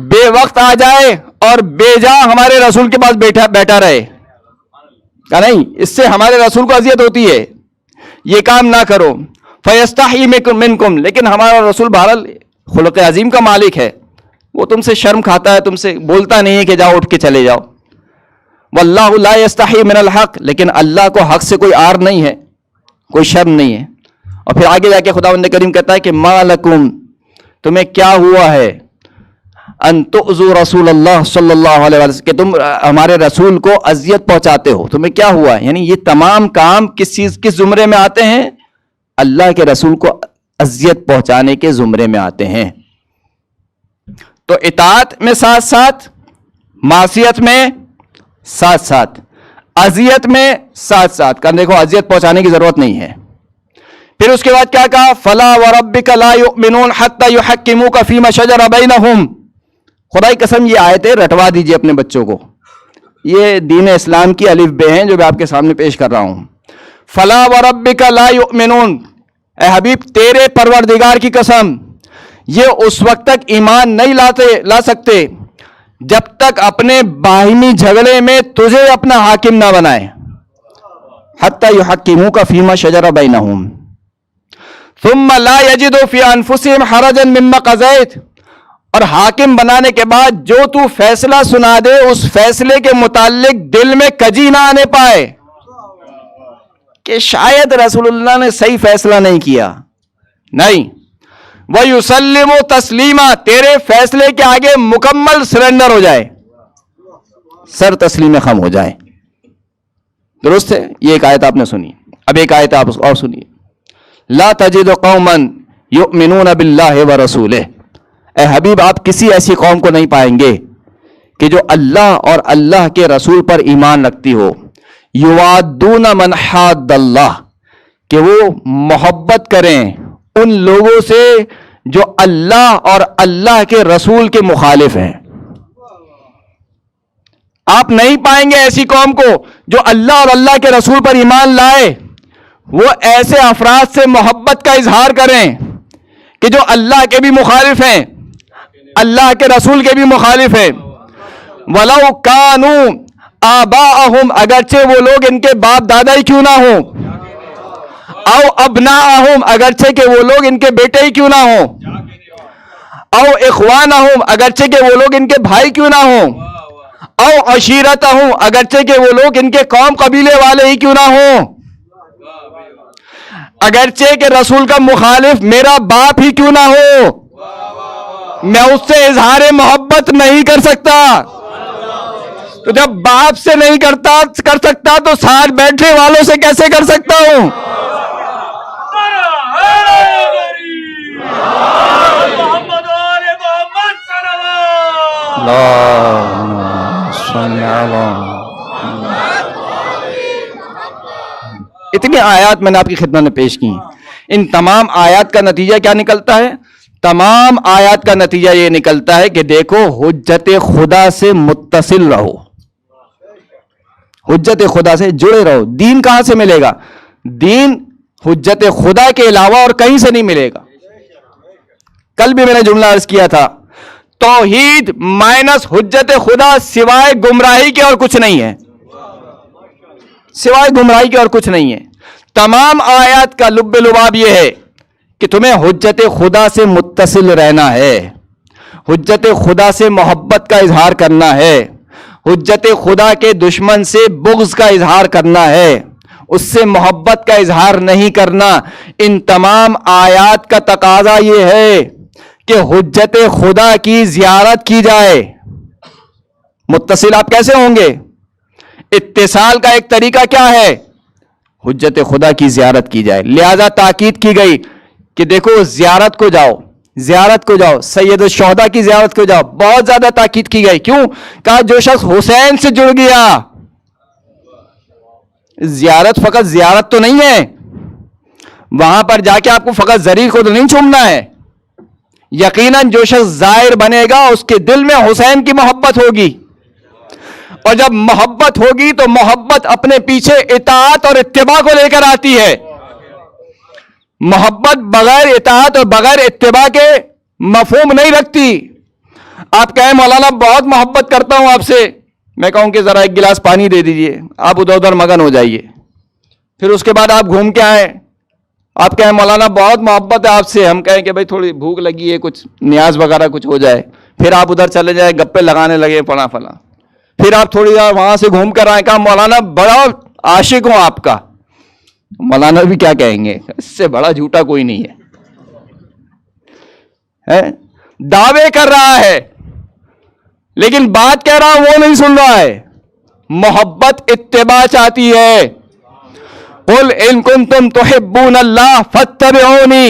بے وقت آ جائے اور بے جا ہمارے رسول کے پاس بیٹھا رہے, کہ نہیں, اس سے ہمارے رسول کو اذیت ہوتی ہے, یہ کام نہ کرو. فَيَسْتَحْيِي مِنْكُمْ، لیکن ہمارا رسول بہرحال خلق عظیم کا مالک ہے، وہ تم سے شرم کھاتا ہے، تم سے بولتا نہیں ہے کہ جاؤ اٹھ کے چلے جاؤ. وَاللَّهُ لَا يَسْتَحْيِي مِنَ الْحَقِّ، لیکن اللہ کو حق سے کوئی عار نہیں ہے، کوئی شرم نہیں ہے. اور پھر آگے جا کے خداوند کریم کہتا ہے کہ مَا لَكُمْ، تمہیں کیا ہوا ہے، ان تؤذوا رسول اللہ صلی اللہ علیہ وسلم، کہ تم ہمارے رسول کو اذیت پہنچاتے ہو، تمہیں کیا ہوا ہے. یعنی یہ تمام کام کس زمرے میں آتے ہیں؟ اللہ کے رسول کو اذیت پہنچانے کے زمرے میں آتے ہیں. تو اطاعت میں ساتھ ساتھ، معصیت میں ساتھ ساتھ، اذیت میں ساتھ ساتھ. کہا دیکھو اذیت پہنچانے کی ضرورت نہیں ہے. پھر اس کے بعد کیا کہا؟ فَلَا وَرَبِّكَ لَا يُؤْمِنُونَ حَتَّى يُحَكِّمُوكَ فِيمَا شَجَرَ بَيْنَهُمْ. خدا کی قسم یہ آیتیں رٹوا دیجئے اپنے بچوں کو، یہ دین اسلام کی الف بے ہیں جو میں آپ کے سامنے پیش کر رہا ہوں. فَلَا وَرَبِّكَ لَا يُؤْمِنُونَ، اے حبیب تیرے پروردگار کی قسم، یہ اس وقت تک ایمان نہیں لا سکتے جب تک اپنے باہمی جھگڑے میں تجھے اپنا حاکم نہ بنائے. حَتَّى يُحَكِّمُوكَ فِيمَا شَجَرَ بَيْنَهُمْ ثُمَّ لَا يَجِدُوا فِي أَنفُسِهِمْ حَرَجًا مِّمَّا قَضَيْتَ، اور حاکم بنانے کے بعد جو تو فیصلہ سنا دے اس فیصلے کے متعلق دل میں کجی نہ آنے پائے کہ شاید رسول اللہ نے صحیح فیصلہ نہیں کیا. نہیں، وَيُسَلِّمُ تَسْلِيمًا، تیرے فیصلے کے آگے مکمل سرنڈر ہو جائے، سر تسلیم خم ہو جائے. درست ہے؟ یہ ایک آیت آپ نے سنی. اب ایک آیت آپ اور سنیے. لا تجد قوما یؤمنون باللہ ورسولہ، اے حبیب آپ کسی ایسی قوم کو نہیں پائیں گے کہ جو اللہ اور اللہ کے رسول پر ایمان رکھتی ہو. یوادون من حاد اللہ، کہ وہ محبت کریں ان لوگوں سے جو اللہ اور اللہ کے رسول کے مخالف ہیں. آپ نہیں پائیں گے ایسی قوم کو جو اللہ اور اللہ کے رسول پر ایمان لائے، وہ ایسے افراد سے محبت کا اظہار کریں کہ جو اللہ کے بھی مخالف ہیں، اللہ کے رسول کے بھی مخالف ہیں. وَلَوْ كَانُوا آبَاءَهُمْ، اگرچہ وہ لوگ ان کے باپ دادا ہی کیوں نہ ہوں، او ابناءہم، اگرچہ کہ وہ لوگ ان کے بیٹے ہی کیوں نہ ہوں، او اخوانہم، اگرچہ کہ وہ لوگ ان کے بھائی کیوں نہ ہوں، او عشیرتہم، اگرچہ کہ وہ لوگ ان کے قوم قبیلے والے ہی کیوں نہ ہوں، اگرچہ کہ رسول کا مخالف میرا باپ ہی کیوں نہ ہو، میں اس سے اظہار محبت نہیں کر سکتا. تو جب باپ سے نہیں کر سکتا تو ساتھ بیٹھنے والوں سے کیسے کر سکتا ہوں؟ اتنی آیات میں نے آپ کی خدمت میں پیش کی. ان تمام آیات کا نتیجہ کیا نکلتا ہے؟ تمام آیات کا نتیجہ یہ نکلتا ہے کہ دیکھو حجت خدا سے متصل رہو، حجت خدا سے جڑے رہو. دین کہاں سے ملے گا؟ دین حجت خدا کے علاوہ اور کہیں سے نہیں ملے گا. کل بھی میں نے جملہ عرض کیا تھا، توحید مائنس حجت خدا سوائے گمراہی کے اور کچھ نہیں ہے، سوائے گمراہی کے اور کچھ نہیں ہے. تمام آیات کا لب لباب یہ ہے کہ تمہیں حجت خدا سے متصل رہنا ہے، حجت خدا سے محبت کا اظہار کرنا ہے، حجت خدا کے دشمن سے بغض کا اظہار کرنا ہے، اس سے محبت کا اظہار نہیں کرنا. ان تمام آیات کا تقاضا یہ ہے کہ حجت خدا کی زیارت کی جائے. متصل آپ کیسے ہوں گے؟ اتصال کا ایک طریقہ کیا ہے؟ حجت خدا کی زیارت کی جائے. لہذا تاکید کی گئی کہ دیکھو زیارت کو جاؤ، زیارت کو جاؤ، سید الشہداء کی زیارت کو جاؤ. بہت زیادہ تاکید کی گئی. کیوں؟ کہا جو شخص حسین سے جڑ گیا. زیارت فقط زیارت تو نہیں ہے، وہاں پر جا کے آپ کو فقط زری کو تو نہیں چھومنا ہے. یقیناً جو شخص زائر بنے گا اس کے دل میں حسین کی محبت ہوگی، اور جب محبت ہوگی تو محبت اپنے پیچھے اطاعت اور اتباع کو لے کر آتی ہے. محبت بغیر اطاعت اور بغیر اتباع کے مفہوم نہیں رکھتی. آپ کہیں مولانا بہت محبت کرتا ہوں آپ سے، میں کہوں کہ ذرا ایک گلاس پانی دے دیجئے، آپ ادھر ادھر مگن ہو جائیے. پھر اس کے بعد آپ گھوم کے آئیں، آپ کہیں مولانا بہت محبت ہے آپ سے، ہم کہیں کہ بھائی تھوڑی بھوک لگی ہے، کچھ نیاز وغیرہ کچھ ہو جائے، پھر آپ ادھر چلے جائیں گپے لگانے لگے فلاں فلاں، پھر آپ تھوڑی دیر وہاں سے گھوم کر آئیں، کہا مولانا بڑا عاشق ہوں آپ کا، مولانا بھی کیا کہیں گے، اس سے بڑا جھوٹا کوئی نہیں ہے، دعوے کر رہا ہے لیکن بات کہہ رہا وہ نہیں سن رہا ہے. محبت اتباع چاہتی ہے. قل ان کنتم تحبون اللہ فاتبعونی،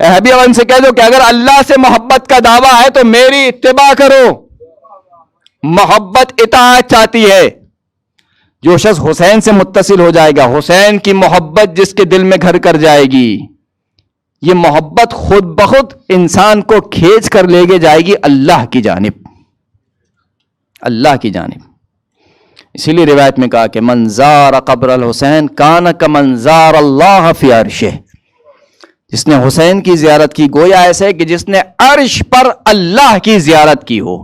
حبیب ان سے کہہ دو کہ اگر اللہ سے محبت کا دعویٰ ہے تو میری اتباع کرو. محبت اطاعت چاہتی ہے. جو شخص حسین سے متصل ہو جائے گا، حسین کی محبت جس کے دل میں گھر کر جائے گی، یہ محبت خود بخود انسان کو کھینچ کر لے کے جائے گی اللہ کی جانب، اللہ کی جانب. اسی لیے روایت میں کہا کہ من زار قبر الحسین کان کمن زار اللہ فی عرشہ، جس نے حسین کی زیارت کی گویا ایسے کہ جس نے عرش پر اللہ کی زیارت کی ہو.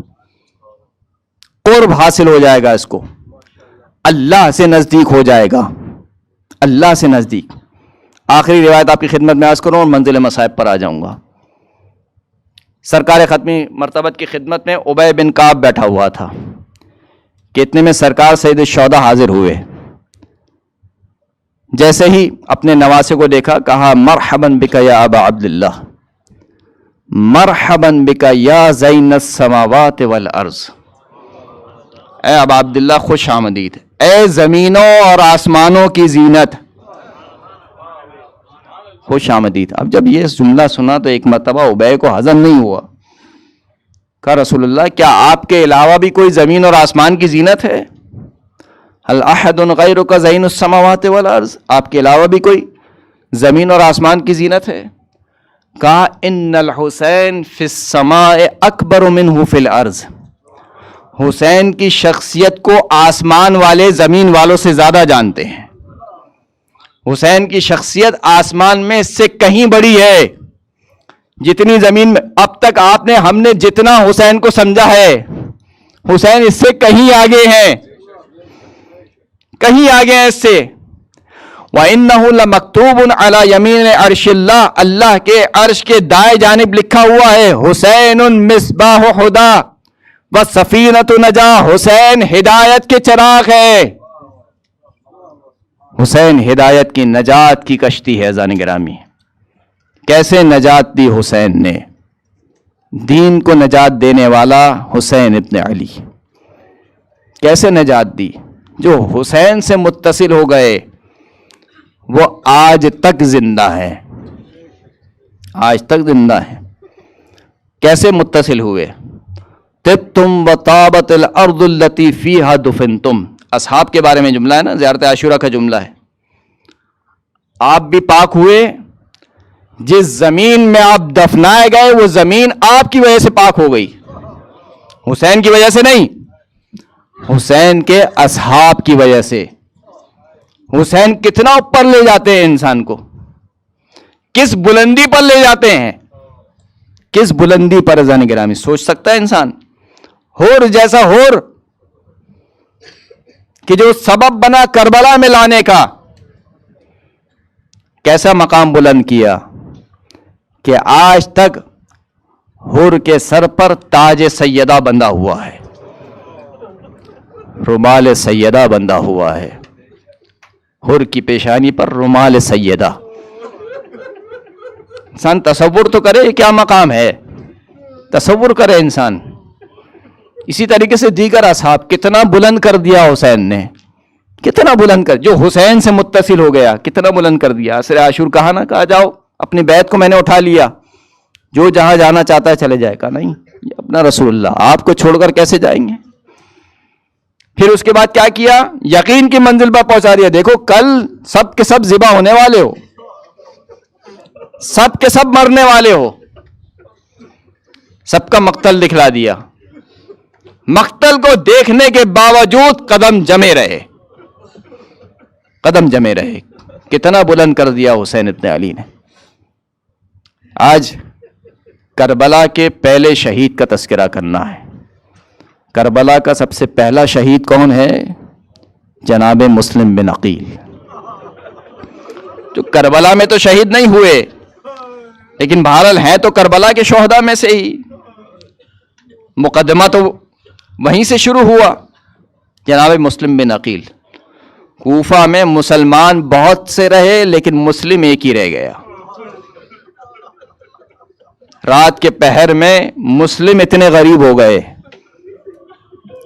قرب حاصل ہو جائے گا، اس کو اللہ سے نزدیک ہو جائے گا، اللہ سے نزدیک. آخری روایت آپ کی خدمت میں عرض کروں اور منزل مصائب پر آ جاؤں گا. سرکار ختمی مرتبت کی خدمت میں ابی بن کعب بیٹھا ہوا تھا کہ اتنے میں سرکار سید الشہداء حاضر ہوئے. جیسے ہی اپنے نواسے کو دیکھا، کہا مرحبا بک یا ابا عبداللہ، مرحبا بک یا زین السماوات والارض. اے ابا عبداللہ خوش آمدید، اے زمینوں اور آسمانوں کی زینت، خوش آمدید. اب جب یہ جملہ سنا تو ایک مرتبہ ابی کو ہضم نہیں ہوا. کہا رسول اللہ کیا آپ کے علاوہ بھی کوئی زمین اور آسمان کی زینت ہے؟ هل احد غیرک زین السماوات والارض، آپ کے علاوہ بھی کوئی زمین اور آسمان کی زینت ہے؟ کہا ان الحسین فی السماء اکبر منہ فی الارض، حسین کی شخصیت کو آسمان والے زمین والوں سے زیادہ جانتے ہیں. حسین کی شخصیت آسمان میں اس سے کہیں بڑی ہے. جتنی زمین میں اب تک آپ نے ہم نے جتنا حسین کو سمجھا ہے، حسین اس سے کہیں آگے ہیں، کہیں آگے ہیں اس سے. وَإِنَّهُ لَمَكْتُوبٌ عَلَى يَمِينِ عَرْشِ اللَّهِ، اللہ کے عرش کے دائیں جانب لکھا ہوا ہے حسین مصباح ہدی وَالسَّفِينَةُ نَجَاةٌ، حسین ہدایت کے چراغ ہے، حسین ہدایت کی نجات کی کشتی ہے. عزیزان گرامی، کیسے نجات دی حسین نے؟ دین کو نجات دینے والا حسین ابن علی. کیسے نجات دی؟ جو حسین سے متصل ہو گئے وہ آج تک زندہ ہے، آج تک زندہ ہے. کیسے متصل ہوئے؟ طبتم وطابت الارض التي فيها دفنتم، اصحاب کے بارے میں جملہ ہے نا، زیارت عاشورہ کا جملہ ہے. آپ بھی پاک ہوئے، جس زمین میں آپ دفنائے گئے وہ زمین آپ کی وجہ سے پاک ہو گئی، حسین کی وجہ سے نہیں، حسین کے اصحاب کی وجہ سے. حسین کتنا اوپر لے جاتے ہیں انسان کو، کس بلندی پر لے جاتے ہیں، کس بلندی پر. عزیزان گرامی سوچ سکتا ہے انسان؟ ہور جیسا ہور کہ جو سبب بنا کربلا میں لانے کا، کیسا مقام بلند کیا کہ آج تک حور کے سر پر تاج سیدہ بندھا ہوا ہے، رومال سیدہ بندھا ہوا ہے، حور کی پیشانی پر رومال سیدہ. انسان تصور تو کرے کیا مقام ہے، تصور کرے انسان. اسی طریقے سے دیگر اصحاب کتنا بلند کر دیا حسین نے، کتنا بلند کر، جو حسین سے متصل ہو گیا کتنا بلند کر دیا. عصر عاشور کہا نا، کہا جاؤ اپنی بیعت کو میں نے اٹھا لیا، جو جہاں جانا چاہتا ہے چلے جائے. کہا نہیں، یہ اپنا رسول اللہ، آپ کو چھوڑ کر کیسے جائیں گے. پھر اس کے بعد کیا کیا؟ یقین کی منزل پر پہنچا دیا. دیکھو کل سب کے سب ذبح ہونے والے ہو، سب کے سب مرنے والے ہو، سب کا مقتل دکھلا دیا. مقتل کو دیکھنے کے باوجود قدم جمے رہے، قدم جمے رہے. کتنا بلند کر دیا حسین ابن علی نے. آج کربلا کے پہلے شہید کا تذکرہ کرنا ہے. کربلا کا سب سے پہلا شہید کون ہے؟ جناب مسلم بن عقیل. جو کربلا میں تو شہید نہیں ہوئے لیکن بہرحال ہیں تو کربلا کے شہداء میں سے ہی. مقدمہ تو وہیں سے شروع ہوا. جناب مسلم بن عقیل، کوفہ میں مسلمان بہت سے رہے لیکن مسلم ایک ہی رہ گیا. رات کے پہر میں مسلم اتنے غریب ہو گئے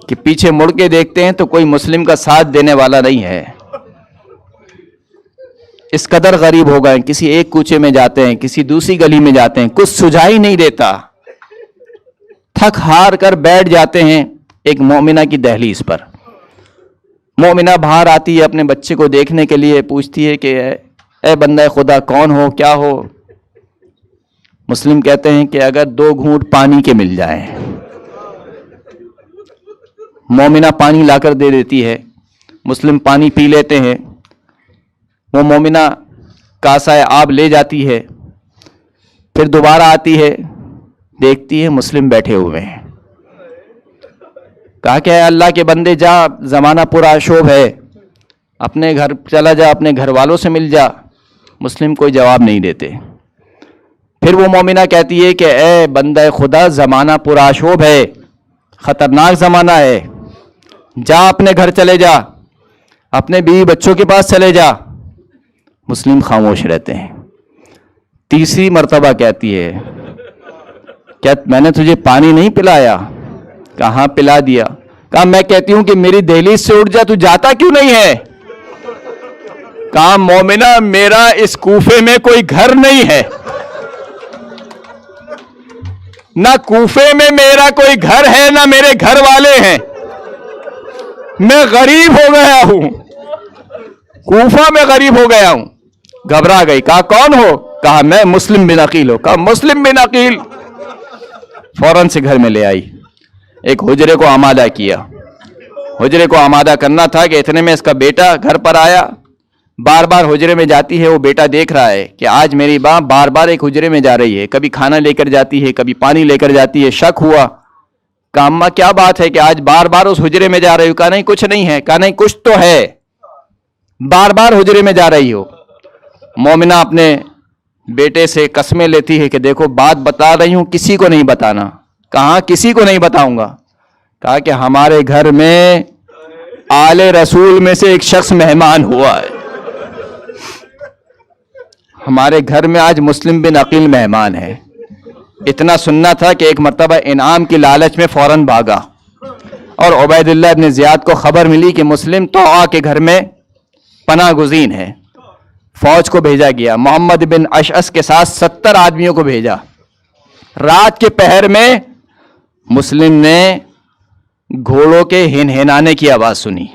کہ پیچھے مڑ کے دیکھتے ہیں تو کوئی مسلم کا ساتھ دینے والا نہیں ہے. اس قدر غریب ہو گئے، کسی ایک کوچے میں جاتے ہیں، کسی دوسری گلی میں جاتے ہیں، کچھ سجائی نہیں دیتا. تھک ہار کر بیٹھ جاتے ہیں ایک مومنہ کی دہلیز پر. مومنہ باہر آتی ہے اپنے بچے کو دیکھنے کے لیے، پوچھتی ہے کہ اے بندہ خدا کون ہو، کیا ہو؟ مسلم کہتے ہیں کہ اگر 2 گھونٹ پانی کے مل جائیں. مومنہ پانی لا کر دے دیتی ہے، مسلم پانی پی لیتے ہیں. وہ مومنہ کاسہ آب لے جاتی ہے، پھر دوبارہ آتی ہے، دیکھتی ہے مسلم بیٹھے ہوئے ہیں. کہا کہ اے اللہ کے بندے جا، زمانہ پورا شوب ہے، اپنے گھر چلا جا، اپنے گھر والوں سے مل جا. مسلم کوئی جواب نہیں دیتے. پھر وہ مومنہ کہتی ہے کہ اے بندہ خدا زمانہ پورا شوب ہے، خطرناک زمانہ ہے، جا اپنے گھر چلے جا، اپنے بیوی بچوں کے پاس چلے جا. مسلم خاموش رہتے ہیں. تیسری مرتبہ کہتی ہے کیا میں نے تجھے پانی نہیں پلایا؟ کہاں پلا دیا. کہا میں کہتی ہوں کہ میری دہلیز سے اٹھ جا، تو جاتا کیوں نہیں ہے؟ کہا مومنہ میرا اس کوفے میں کوئی گھر نہیں ہے، نہ کوفے میں میرا کوئی گھر ہے نہ میرے گھر والے ہیں، میں غریب ہو گیا ہوں، کوفہ میں غریب ہو گیا ہوں. گھبرا گئی. کہا کون ہو؟ کہا میں مسلم بن عقیل ہوں. کہا مسلم بن عقیل. فوراً سے گھر میں لے آئی، ایک حجرے کو آمادہ کیا. حجرے کو آمادہ کرنا تھا کہ اتنے میں اس کا بیٹا گھر پر آیا. بار بار حجرے میں جاتی ہے، وہ بیٹا دیکھ رہا ہے کہ آج میری ماں بار بار ایک حجرے میں جا رہی ہے، کبھی کھانا لے کر جاتی ہے، کبھی پانی لے کر جاتی ہے. شک ہوا. کہا اماں کیا بات ہے کہ آج بار بار اس حجرے میں جا رہی ہو؟ کہا نہیں کچھ نہیں ہے. کہا نہیں کچھ تو ہے، بار بار حجرے میں جا رہی ہو. مومنہ اپنے بیٹے سے قسمیں لیتی ہے کہ دیکھو بات بتا رہی ہوں، کسی کو نہیں بتانا. کہاں کسی کو نہیں بتاؤں گا. کہا کہ ہمارے گھر میں آل رسول میں سے ایک شخص مہمان ہوا ہے، ہمارے گھر میں آج مسلم بن عقیل مہمان ہے. اتنا سننا تھا کہ ایک مرتبہ انعام کی لالچ میں فوراً بھاگا، اور عبید اللہ ابن زیاد کو خبر ملی کہ مسلم طوعا کے گھر میں پناہ گزین ہے. فوج کو بھیجا گیا، محمد بن اشعث کے ساتھ 70 آدمیوں کو بھیجا. رات کے پہر میں مسلم نے گھوڑوں کے ہنہنانے کی آواز سنی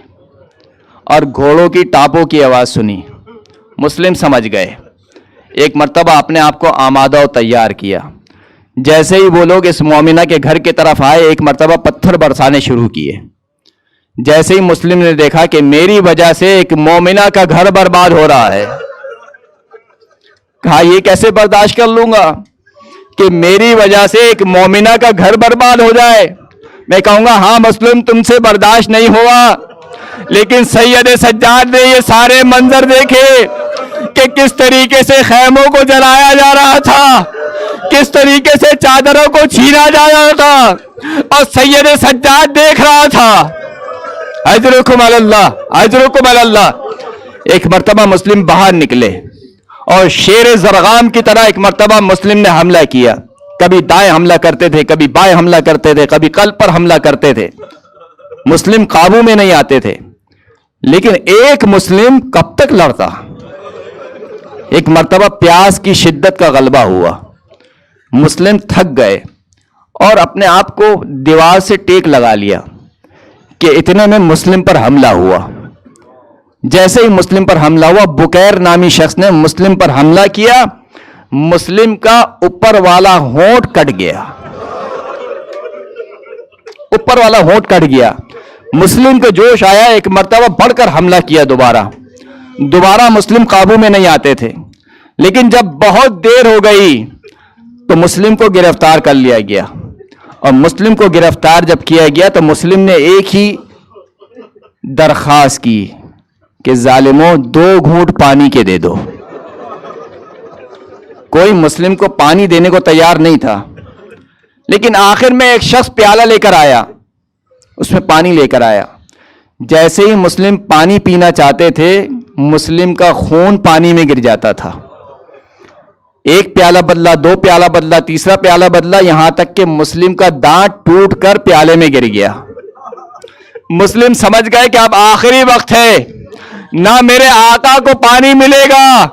اور گھوڑوں کی ٹاپوں کی آواز سنی. مسلم سمجھ گئے. ایک مرتبہ اپنے آپ کو آمادہ و تیار کیا. جیسے ہی وہ لوگ اس مومنہ کے گھر کی طرف آئے، ایک مرتبہ پتھر برسانے شروع کیے. جیسے ہی مسلم نے دیکھا کہ میری وجہ سے ایک مومنہ کا گھر برباد ہو رہا ہے، کہا یہ کیسے برداشت کر لوں گا کہ میری وجہ سے ایک مومنہ کا گھر برباد ہو جائے. میں کہوں گا ہاں مسلم تم سے برداشت نہیں ہوا، لیکن سید سجاد نے یہ سارے منظر دیکھے کہ کس طریقے سے خیموں کو جلایا جا رہا تھا، کس طریقے سے چادروں کو چھینا جا رہا تھا، اور سید سجاد دیکھ رہا تھا. اجرکم علی اللہ، اجرکم علی اللہ. ایک مرتبہ مسلم باہر نکلے اور شیر زرغام کی طرح ایک مرتبہ مسلم نے حملہ کیا. کبھی دائیں حملہ کرتے تھے، کبھی بائیں حملہ کرتے تھے، کبھی قلب پر حملہ کرتے تھے. مسلم قابو میں نہیں آتے تھے. لیکن ایک مسلم کب تک لڑتا؟ ایک مرتبہ پیاس کی شدت کا غلبہ ہوا، مسلم تھک گئے اور اپنے آپ کو دیوار سے ٹیک لگا لیا کہ اتنے میں مسلم پر حملہ ہوا. جیسے ہی مسلم پر حملہ ہوا، بکیر نامی شخص نے مسلم پر حملہ کیا. مسلم کا اوپر والا ہونٹ کٹ گیا، اوپر والا ہونٹ کٹ گیا. مسلم کو جوش آیا، ایک مرتبہ بڑھ کر حملہ کیا. دوبارہ مسلم قابو میں نہیں آتے تھے. لیکن جب بہت دیر ہو گئی تو مسلم کو گرفتار کر لیا گیا. اور مسلم کو گرفتار جب کیا گیا تو مسلم نے ایک ہی درخواست کی کہ ظالموں 2 گھونٹ پانی کے دے دو. کوئی مسلم کو پانی دینے کو تیار نہیں تھا، لیکن آخر میں ایک شخص پیالہ لے کر آیا، اس میں پانی لے کر آیا۔ جیسے ہی مسلم پانی پینا چاہتے تھے، مسلم کا خون پانی میں گر جاتا تھا۔ ایک پیالہ بدلا، دو پیالہ بدلا، تیسرا پیالہ بدلا، یہاں تک کہ مسلم کا دانت ٹوٹ کر پیالے میں گر گیا۔ مسلم سمجھ گئے کہ اب آخری وقت ہے، نہ میرے آقا کو پانی ملے گا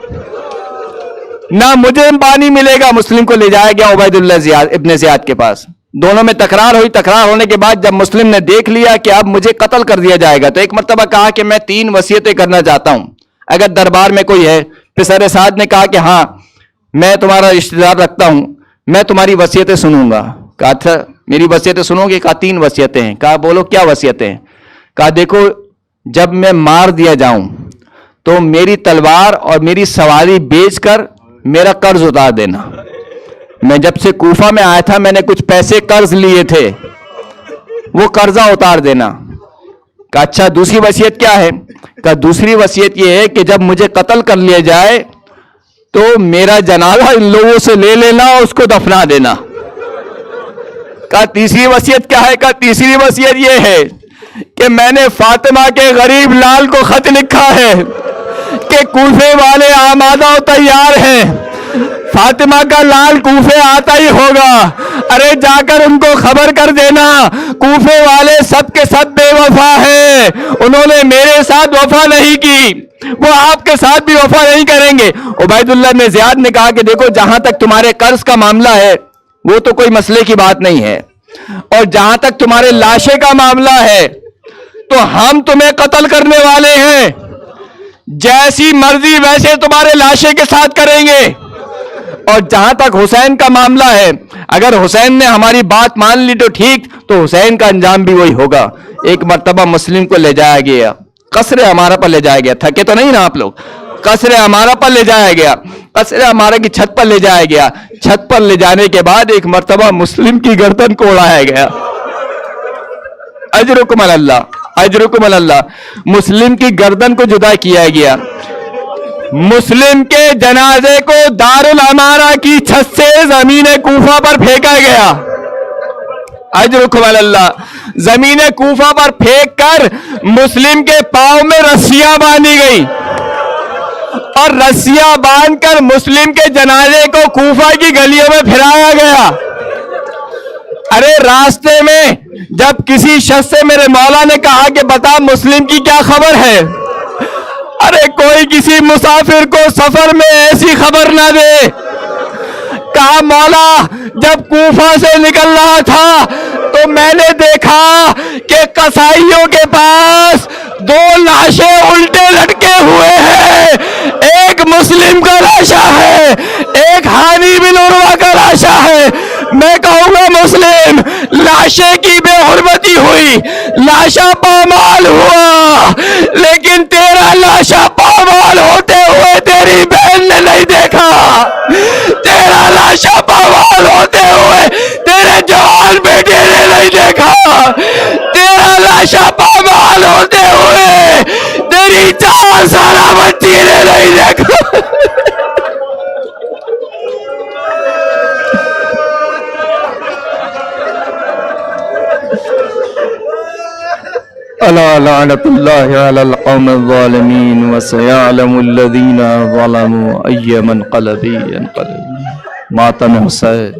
نہ مجھے پانی ملے گا۔ مسلم کو لے جایا گیا عبید اللہ ابن زیاد کے پاس۔ دونوں میں تکرار ہوئی۔ تکرار ہونے کے بعد جب مسلم نے دیکھ لیا کہ اب مجھے قتل کر دیا جائے گا، تو ایک مرتبہ کہا کہ میں 3 وصیتیں کرنا چاہتا ہوں، اگر دربار میں کوئی ہے۔ پسر سعد نے کہا کہ ہاں میں تمہارا رشتہ دار رکھتا ہوں، میں تمہاری وصیتیں سنوں گا۔ کہا اچھا میری وصیتیں سنو گے؟ کہا 3 وصیتیں ہیں۔ کہا بولو کیا وصیتیں ہیں؟ کہا دیکھو جب میں مار دیا جاؤں تو میری تلوار اور میری سواری بیچ کر میرا قرض اتار دینا۔ میں جب سے کوفہ میں آیا تھا میں نے کچھ پیسے قرض لیے تھے، وہ قرضہ اتار دینا۔ کہا اچھا دوسری وصیت کیا ہے؟ کہا دوسری وصیت یہ ہے کہ جب مجھے قتل کر لیا جائے تو میرا جنازہ ان لوگوں سے لے لینا اور اس کو دفنا دینا۔ کہا تیسری وصیت کیا ہے؟ کہا تیسری وصیت یہ ہے کہ میں نے فاطمہ کے غریب لال کو خط لکھا ہے کہ کوفے والے آمادہ و تیار ہیں، فاطمہ کا لال کوفے آتا ہی ہوگا، ارے جا کر ان کو خبر کر دینا کوفے والے سب کے سب بے وفا ہیں، انہوں نے میرے ساتھ وفا نہیں کی، وہ آپ کے ساتھ بھی وفا نہیں کریں گے۔ عبید اللہ بن زیاد نے کہا کہ دیکھو جہاں تک تمہارے قرض کا معاملہ ہے وہ تو کوئی مسئلے کی بات نہیں ہے، اور جہاں تک تمہارے لاشے کا معاملہ ہے تو ہم تمہیں قتل کرنے والے ہیں، جیسی مرضی ویسے تمہارے لاشے کے ساتھ کریں گے۔ اور جہاں تک حسین کا معاملہ ہے، اگر حسین نے ہماری بات مان لی تو ٹھیک، تو حسین کا انجام بھی وہی ہوگا۔ ایک مرتبہ مسلم کو لے جایا گیا، قصر عمارہ پر لے جایا گیا، تھکے تو نہیں نا آپ لوگ؟ قصر عمارہ پر لے جایا گیا، قصر عمارہ کی چھت پر لے جایا گیا۔ چھت پر لے جانے کے بعد ایک مرتبہ مسلم کی گردن کو اڑایا گیا۔ اجرکم اللہ، اجرکم اللہ، مسلم کی گردن کو جدا کیا گیا۔ مسلم کے جنازے کو دارالعمارہ کی چھت سے زمین کوفہ پر پھینکا گیا۔ اجرکم اللہ، زمین کوفہ پر پھینک کر مسلم کے پاؤں میں رسیاں باندھی گئی، اور رسیاں باندھ کر مسلم کے جنازے کو کوفہ کی گلیوں میں پھرایا گیا۔ ارے راستے میں جب کسی شخص سے میرے مولا نے کہا کہ بتا مسلم کی کیا خبر ہے، ارے کوئی کسی مسافر کو سفر میں ایسی خبر نہ دے۔ کہا مولا جب کوفہ سے نکل رہا تھا تو میں نے دیکھا کہ قصائیوں کے پاس 2 لاشیں الٹے لٹکے ہوئے ہیں، ایک مسلم کا لاشا ہے، ایک ہانی بن عروہ کا لاشا ہے۔ میں کہوں گا مسلم لاشے کی بے حرمتی ہوئی، لاشا پامال ہوا، لیکن تیرا لاشا پامال ہوتے ہوئے تیری بہن نے نہیں دیکھا، تیرا لاشا پامال ہوتے ہوئے تیرے جوان بیٹے نے نہیں دیکھا، تیرا لاشا پامال ہوتے ہوئے تیری 4 سالہ بچی نے نہیں دیکھا۔ الا لعنت اللہ علی القوم الظالمین وسیعلم الذین ظلموا ای منقلب ینقلبون۔ ماتم حسین۔